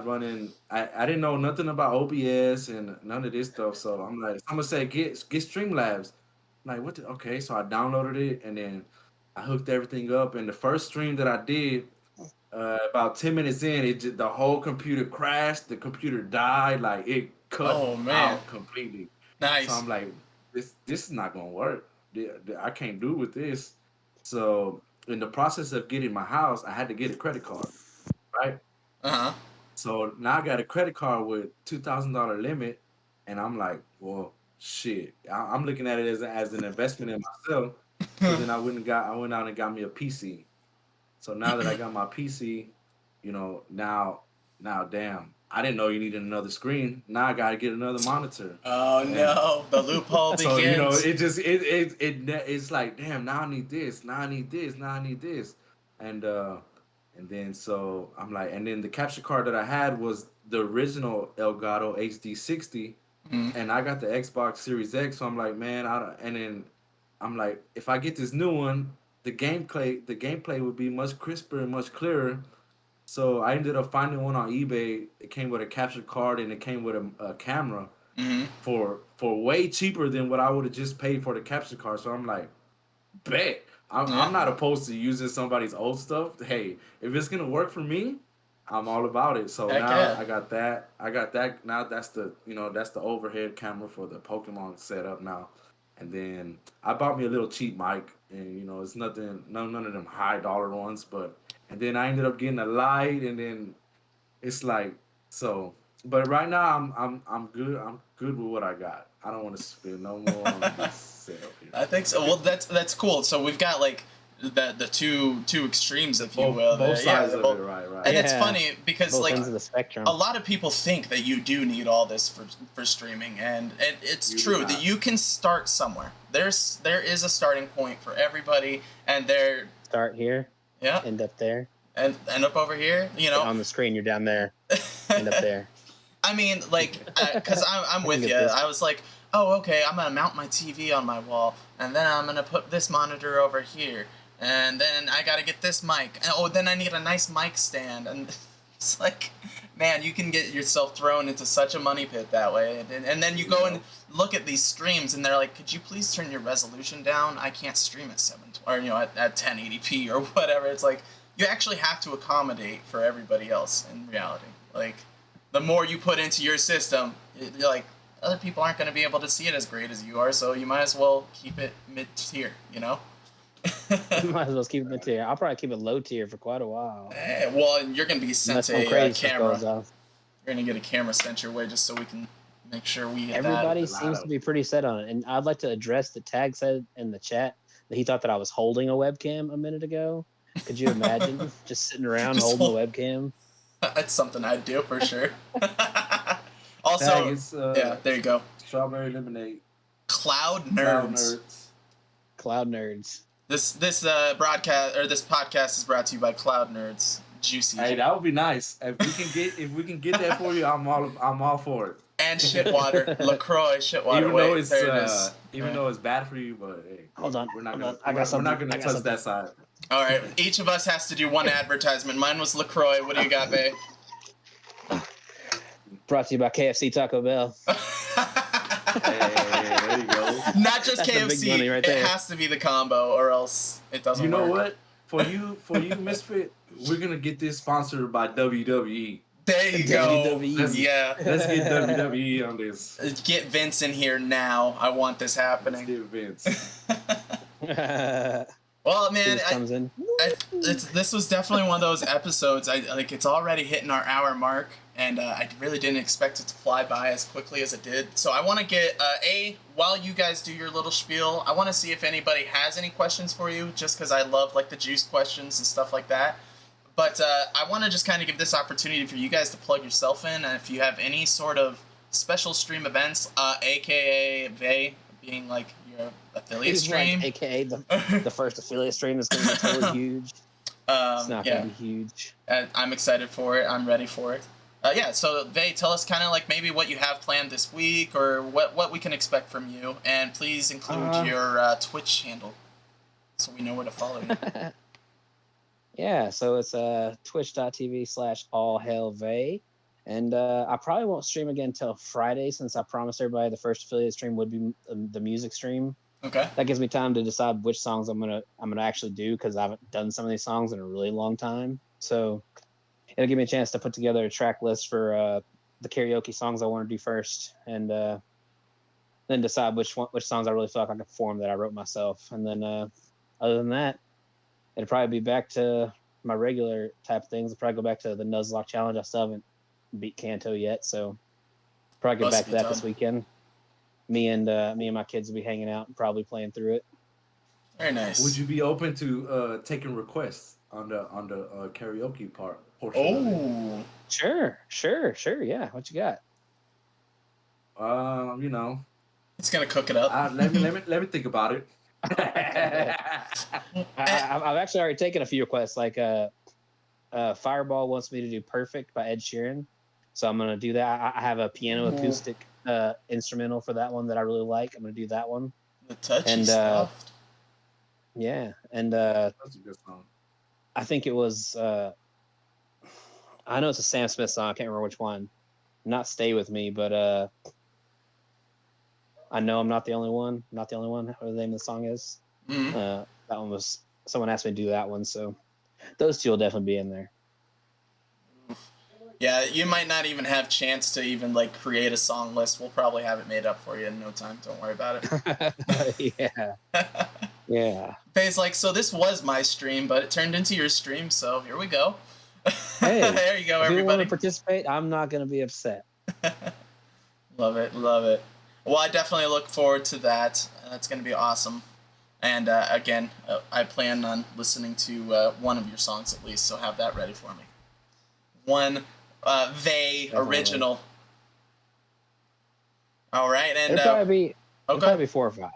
Speaker 1: running. I didn't know nothing about OBS and none of this stuff. So I'm like, someone said get Streamlabs. I'm like, what? Okay, so I downloaded it, and then I hooked everything up. And the first stream that I did, about 10 minutes in, the whole computer crashed. The computer died. Like it cut
Speaker 3: Oh man.
Speaker 1: out completely. So
Speaker 3: Nice.
Speaker 1: I'm like, this is not gonna work. I can't do with this. So in the process of getting my house, I had to get a credit card, right?
Speaker 3: Uh-huh.
Speaker 1: So now I got a credit card with $2,000 limit, and I'm like, well, shit. I'm looking at it as an investment in myself. So then I went out and got me a PC. So now that I got my PC, now damn, I didn't know you needed another screen. Now I gotta get another monitor,
Speaker 3: Oh
Speaker 1: and
Speaker 3: no, the loophole
Speaker 1: so
Speaker 3: begins.
Speaker 1: it's like damn. Now I need this. Now I need this. Now I need this, and uh, and then so I'm like, and then the capture card that I had was the original Elgato HD 60,
Speaker 3: Mm-hmm.
Speaker 1: and I got the Xbox Series X. So I'm like, man, I don't, and then I'm like, if I get this new one, the gameplay would be much crisper and much clearer. So I ended up finding one on eBay. It came with a capture card and it came with a camera
Speaker 3: Mm-hmm.
Speaker 1: for way cheaper than what I would have just paid for the capture card. So I'm like, bet. I'm
Speaker 3: Yeah.
Speaker 1: not opposed to using somebody's old stuff. Hey, if it's gonna work for me, I'm all about it. So
Speaker 3: Heck
Speaker 1: now
Speaker 3: yeah.
Speaker 1: I got that. I got that. Now that's the overhead camera for the Pokemon setup now. And then I bought me a little cheap mic, and it's nothing, none of them high dollar ones. But and then I ended up getting a light, and then it's like so. But right now I'm good. I'm good with what I got. I don't want to spend no more on this setup here.
Speaker 3: I think so. Well, that's cool. So we've got like the two extremes, if you
Speaker 1: Both
Speaker 3: will.
Speaker 1: both
Speaker 3: Yeah,
Speaker 1: sides of it, right,
Speaker 3: and
Speaker 1: right.
Speaker 3: it's
Speaker 2: Yeah.
Speaker 3: funny because
Speaker 2: Both
Speaker 3: like
Speaker 2: ends of the spectrum.
Speaker 3: a lot of people think that you do need all this for streaming, and it's
Speaker 1: You do
Speaker 3: true that
Speaker 1: not.
Speaker 3: you can start somewhere. There is a starting point for everybody, and there,
Speaker 2: Start here,
Speaker 3: yeah,
Speaker 2: end up there.
Speaker 3: and end up over here.
Speaker 2: On the screen, you're down there, end up there.
Speaker 3: I mean, like, because I'm with
Speaker 2: Look
Speaker 3: you.
Speaker 2: at this.
Speaker 3: I was like, oh, okay, I'm gonna mount my TV on my wall, and then I'm gonna put this monitor over here, and then I gotta get this mic, and oh, then I need a nice mic stand, and it's like, man, you can get yourself thrown into such a money pit that way, and then you go and look at these streams, and they're like, could you please turn your resolution down? I can't stream at 720 or at 1080p or whatever. It's like you actually have to accommodate for everybody else in reality, like. The more you put into your system, you're like, other people aren't going to be able to see it as great as you are, so you might as well keep it mid-tier,
Speaker 2: You might as well keep it mid tier. I'll probably keep it low tier for quite a while.
Speaker 3: Well, and you're going to be
Speaker 2: Unless
Speaker 3: sent
Speaker 2: some
Speaker 3: a
Speaker 2: crazy stuff
Speaker 3: camera.
Speaker 2: goes off.
Speaker 3: You're going to get a camera sent your way just so we can make sure we get
Speaker 2: Everybody
Speaker 3: that.
Speaker 2: seems to be pretty set on it. And I'd like to address the tag said in the chat that he thought that I was holding a webcam a minute ago. Could you imagine just sitting around
Speaker 3: Just
Speaker 2: holding a webcam?
Speaker 3: That's something I'd do for sure.
Speaker 1: Tag,
Speaker 3: Also,
Speaker 1: it's
Speaker 3: yeah, there you go.
Speaker 1: strawberry lemonade.
Speaker 3: Cloud
Speaker 1: Cloud
Speaker 3: Nerds.
Speaker 1: nerds.
Speaker 2: Cloud nerds.
Speaker 3: This broadcast or this podcast is brought to you by Cloud Nerds. juicy.
Speaker 1: Hey, that would be nice. If we can get that for you, I'm all for it.
Speaker 3: And shit water, LaCroix shit water.
Speaker 1: Even though it's
Speaker 3: Even
Speaker 1: though it's bad for you, but hey,
Speaker 2: hold on,
Speaker 1: we're not
Speaker 2: hold
Speaker 1: gonna
Speaker 2: on.
Speaker 1: we're not gonna touch that side.
Speaker 3: All right, each of us has to do one advertisement. Mine was LaCroix. What do you got, babe?
Speaker 2: Brought to you by KFC Taco Bell.
Speaker 1: Hey, there you go.
Speaker 3: Not just
Speaker 2: That's
Speaker 3: KFC.
Speaker 2: the big money right
Speaker 3: it
Speaker 2: there.
Speaker 3: has to be the combo, or else it doesn't.
Speaker 1: You know
Speaker 3: work.
Speaker 1: what? For you, Misfit, we're gonna get this sponsored by WWE.
Speaker 3: There you go.
Speaker 2: WWE.
Speaker 3: Yeah.
Speaker 1: Let's get WWE on this.
Speaker 3: Get Vince in here now. I want this happening.
Speaker 1: Let's get Vince.
Speaker 3: Well, man,
Speaker 2: comes in.
Speaker 3: this was definitely one of those episodes. It's already hitting our hour mark, and I really didn't expect it to fly by as quickly as it did. So I want to get while you guys do your little spiel, I want to see if anybody has any questions for you, just because I love like the juice questions and stuff like that. But I want to just kind of give this opportunity for you guys to plug yourself in, and if you have any sort of special stream events, aka Vay being like your affiliate stream,
Speaker 2: like, aka the first affiliate stream is going to be totally huge. It's not going to be huge.
Speaker 3: I'm excited for it. I'm ready for it. So Vay, tell us kind of like maybe what you have planned this week, or what we can expect from you, and please include your Twitch handle so we know where to follow you.
Speaker 2: Yeah, so it's twitch.tv/AllHailVay. And I probably won't stream again until Friday, since I promised everybody the first affiliate stream would be the music stream.
Speaker 3: Okay.
Speaker 2: That gives me time to decide which songs I'm gonna actually do, because I haven't done some of these songs in a really long time. So it'll give me a chance to put together a track list for the karaoke songs I want to do first, and then decide which songs I really feel like I can perform that I wrote myself. And then other than that, it'll probably be back to my regular type of things. I'll probably go back to the Nuzlocke challenge. I still haven't beat Kanto yet, so probably get back to that this weekend. Me and my kids will be hanging out and probably playing through it.
Speaker 3: Very nice.
Speaker 1: Would you be open to taking requests on the karaoke portion?
Speaker 3: Oh,
Speaker 2: sure, yeah. What you got?
Speaker 1: You know,
Speaker 3: it's gonna cook it up.
Speaker 1: let me think about it.
Speaker 2: I've actually already taken a few requests. Like Fireball wants me to do "Perfect" by Ed Sheeran, so I'm gonna do that. I have a piano acoustic instrumental for that one that I really like. I'm gonna do that one.
Speaker 3: The touchy stuff.
Speaker 2: Yeah, and
Speaker 1: That's a good song.
Speaker 2: I think it was. I know it's a Sam Smith song. I can't remember which one. Not "Stay With Me," but I know I'm not the only one. Not the only one. What the name of the song is.
Speaker 3: Mm-hmm.
Speaker 2: That one was. Someone asked me to do that one, so those two will definitely be in there.
Speaker 3: Yeah, you might not even have chance to even like create a song list. We'll probably have it made up for you in no time. Don't worry about
Speaker 2: it. Yeah.
Speaker 3: Vay's like, so this was my stream, but it turned into your stream. So here we go.
Speaker 2: Hey,
Speaker 3: there you go, everybody.
Speaker 2: If you want to participate, I'm not going to be upset.
Speaker 3: Love it. Well, I definitely look forward to that. That's going to be awesome. And again, I plan on listening to one of your songs at least, so have that ready for me. One Vay original. All right, and
Speaker 2: it'll probably be 4 or 5.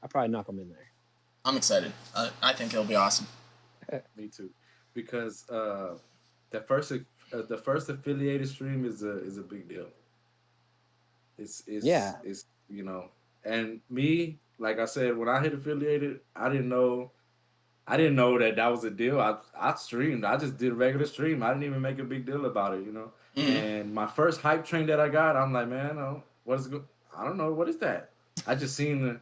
Speaker 2: I'll probably knock them in there.
Speaker 3: I'm excited. I think it'll be awesome.
Speaker 1: Me too, because the first affiliated stream is a big deal. It's you know, and me, like I said, when I hit affiliated, I didn't know that was a deal. I streamed. I just did a regular stream. I didn't even make a big deal about it, you know.
Speaker 3: Mm-hmm.
Speaker 1: And my first hype train that I got, I'm like, man, I don't know, what is that? I just seen the,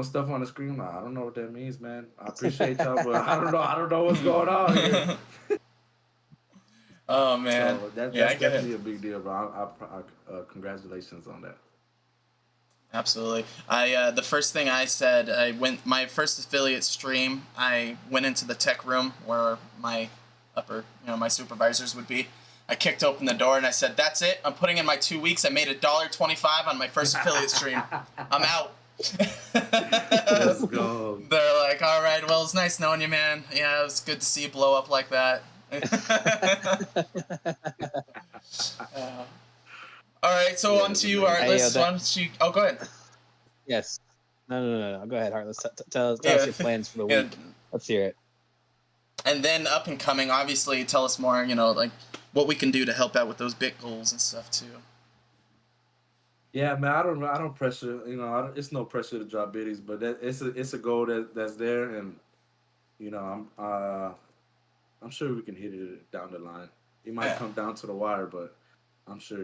Speaker 1: stuff on the screen. Like, I don't know what that means, man. I appreciate y'all, but I don't know what's going on here.
Speaker 3: Oh man,
Speaker 1: so that's definitely a big deal, bro. Congratulations on that.
Speaker 3: Absolutely. The first thing I said, my first affiliate stream, I went into the tech room where my my supervisors would be. I kicked open the door and I said, "That's it. I'm putting in my 2 weeks. I made $1.25 on my first affiliate stream. I'm out."
Speaker 1: Let's go.
Speaker 3: They're like, "All right, well, it's nice knowing you, man. Yeah, it was good to see you blow up like that." All right, so on to you, Heartless. Oh, go ahead.
Speaker 2: Yes. No. Go ahead, Heartless. Tell us your plans for the week. Let's hear it.
Speaker 3: And then up and coming, obviously, tell us more, like what we can do to help out with those bit goals and stuff too.
Speaker 1: Yeah, man, I don't pressure. It's no pressure to drop biddies, but it's a goal that's there, and you know, I'm sure we can hit it down the line. It might
Speaker 3: Yeah.
Speaker 1: come down to the wire, but I'm sure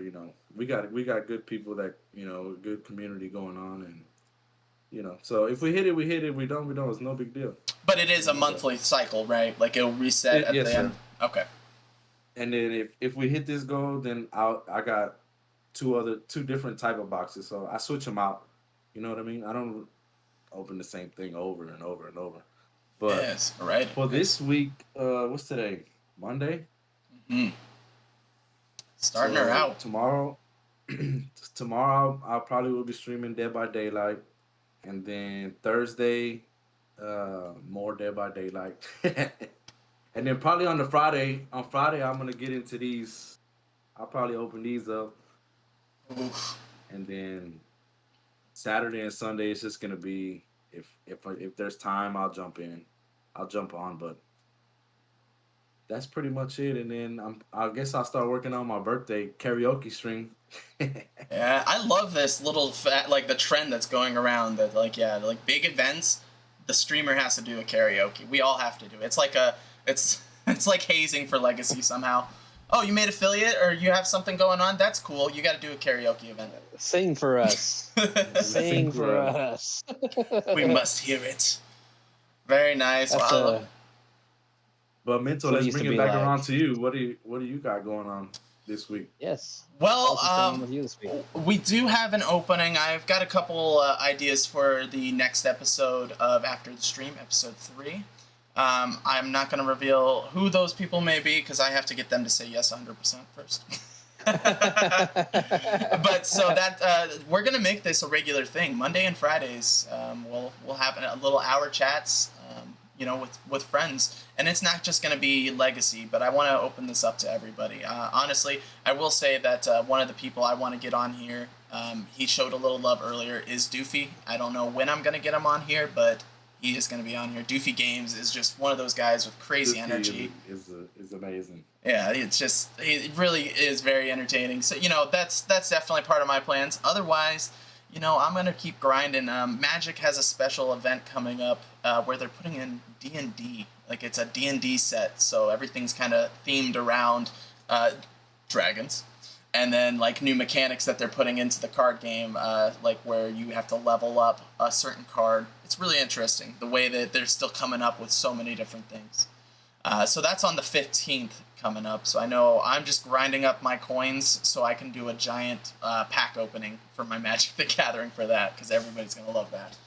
Speaker 1: we got good people that good community going on, and so if we hit it, we hit it. We don't, we don't. It's no big deal.
Speaker 3: But it is a monthly cycle, right? Like it'll reset at
Speaker 1: Yes,
Speaker 3: the
Speaker 1: sir.
Speaker 3: end. Okay.
Speaker 1: And then if we hit this goal, then I got two different type of boxes, so I switch them out. You know what I mean? I don't open the same thing over and over and over. But
Speaker 3: Yes. All right.
Speaker 1: for this week, what's today? Monday.
Speaker 3: Hmm. Starting her out.
Speaker 1: Tomorrow. Tomorrow I'll probably will be streaming Dead by Daylight, and then Thursday, more Dead by Daylight, and then probably on Friday I'm gonna get into these. I'll probably open these up,
Speaker 3: Oof.
Speaker 1: and then Saturday and Sunday it's just gonna be if there's time I'll jump in, I'll jump on, but that's pretty much it. And then I guess I'll start working on my birthday karaoke stream.
Speaker 3: Yeah, I love this little like the trend that's going around that like big events, the streamer has to do a karaoke. We all have to do it. It's it's like hazing for Legacy somehow. Oh, you made affiliate or you have something going on? That's cool. You got to do a karaoke event.
Speaker 2: Sing for us. Sing for us.
Speaker 3: We must hear it. Very nice.
Speaker 2: That's
Speaker 3: Wow.
Speaker 1: But Mental, let's bring it back around to you. What do you got going on this week?
Speaker 2: Yes.
Speaker 3: Well,
Speaker 2: What's going on with you this week?
Speaker 3: we do have an opening. I've got a couple ideas for the next episode of After the Stream, episode 3. I'm not going to reveal who those people may be because I have to get them to say yes 100% first. But so that we're gonna make this a regular thing. Monday and Fridays, we'll have a little hour chats, with friends, and it's not just gonna be Legacy, but I want to open this up to everybody. Honestly, I will say that one of the people I want to get on here, he showed a little love earlier, is Doofy. I don't know when I'm gonna get him on here, but he is going to be on here. Doofy Games is just one of those guys with crazy energy.
Speaker 1: Is amazing.
Speaker 3: Yeah, it really is very entertaining. So, that's definitely part of my plans. Otherwise, I'm going to keep grinding. Magic has a special event coming up where they're putting in D&D. Like, it's a D&D set, so everything's kind of themed around dragons. And then, like, new mechanics that they're putting into the card game, like where you have to level up a certain card. It's really interesting, the way that they're still coming up with so many different things. So that's on the 15th coming up. So I know I'm just grinding up my coins so I can do a giant pack opening for my Magic the Gathering for that, because everybody's going to love that.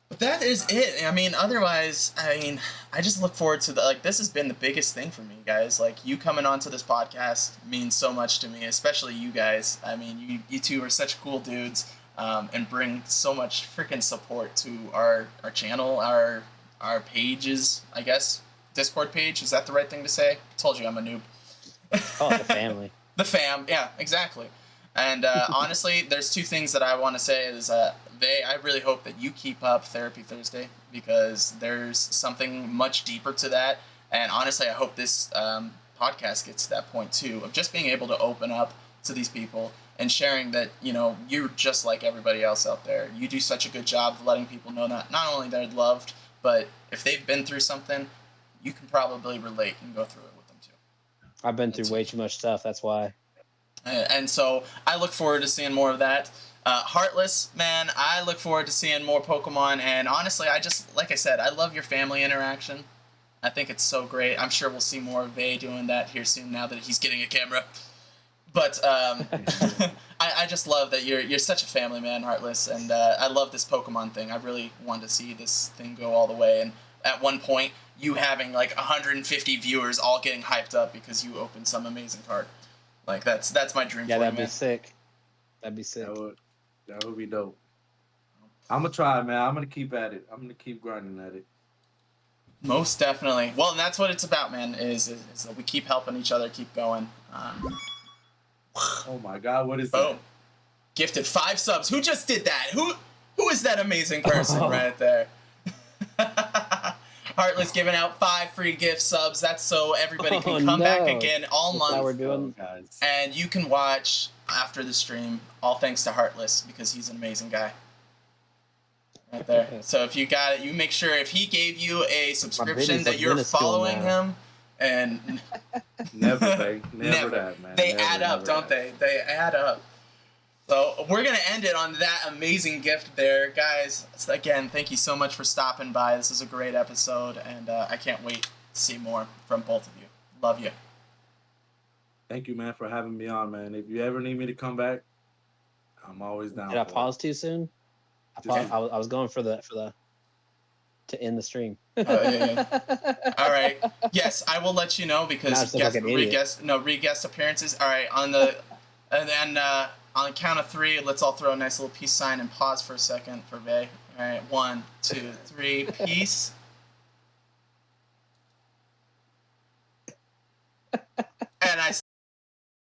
Speaker 3: But that is it. Otherwise, I just look forward to this has been the biggest thing for me, guys. Like, you coming onto this podcast means so much to me, especially you guys. You two are such cool dudes, and bring so much freaking support to our channel, our pages, I guess. Discord page, is that the right thing to say? I told you I'm a noob.
Speaker 2: Oh, the family.
Speaker 3: The fam, yeah, exactly. And honestly, there's two things that I want to say is I really hope that you keep up Therapy Thursday, because there's something much deeper to that. And honestly, I hope this podcast gets to that point too, of just being able to open up to these people and sharing that, you're just like everybody else out there. You do such a good job of letting people know that not only they're loved, but if they've been through something, you can probably relate and go through it with them too.
Speaker 2: I've been through way too much stuff, that's why.
Speaker 3: And so I look forward to seeing more of that. Heartless, man, I look forward to seeing more Pokemon. And honestly, like I said, I love your family interaction. I think it's so great. I'm sure we'll see more of Vay doing that here soon now that he's getting a camera. But I just love that you're such a family man, Heartless. And I love this Pokemon thing. I really want to see this thing go all the way. And at one point, you having like 150 viewers all getting hyped up because you opened some amazing card. Like, that's my dream for you, man.
Speaker 2: Yeah, that'd be sick. That'd be sick.
Speaker 1: That would be dope. I'm going to try, man. I'm going to keep at it. I'm going to keep grinding at it.
Speaker 3: Most definitely. Well, and that's what it's about, man, is that we keep helping each other keep going.
Speaker 1: Oh, my God. What is
Speaker 3: boom.
Speaker 1: that?
Speaker 3: Gifted 5 subs. Who just did that? Who is that amazing person right there? Heartless giving out 5 free gift subs. That's so everybody can come back again all month.
Speaker 2: How we're doing,
Speaker 1: guys.
Speaker 3: And you can watch after the stream. All thanks to Heartless because he's an amazing guy. Right there. So if you got it, you make sure if he gave you a subscription that you're following him. And
Speaker 1: never that, man.
Speaker 3: They add up, don't they? They add up. So we're going to end it on that amazing gift there. Guys, again, thank you so much for stopping by. This is a great episode, and I can't wait to see more from both of you. Love you.
Speaker 1: Thank you, man, for having me on, man. If you ever need me to come back, I'm always down.
Speaker 2: Did I pause too soon? I was going for the to end the stream.
Speaker 3: Yeah. All right. Yes, I will let you know because re-guest appearances. All right, on the on the count of 3, let's all throw a nice little peace sign and pause for a second for Vay. All right, 1, 2, 3, peace. And I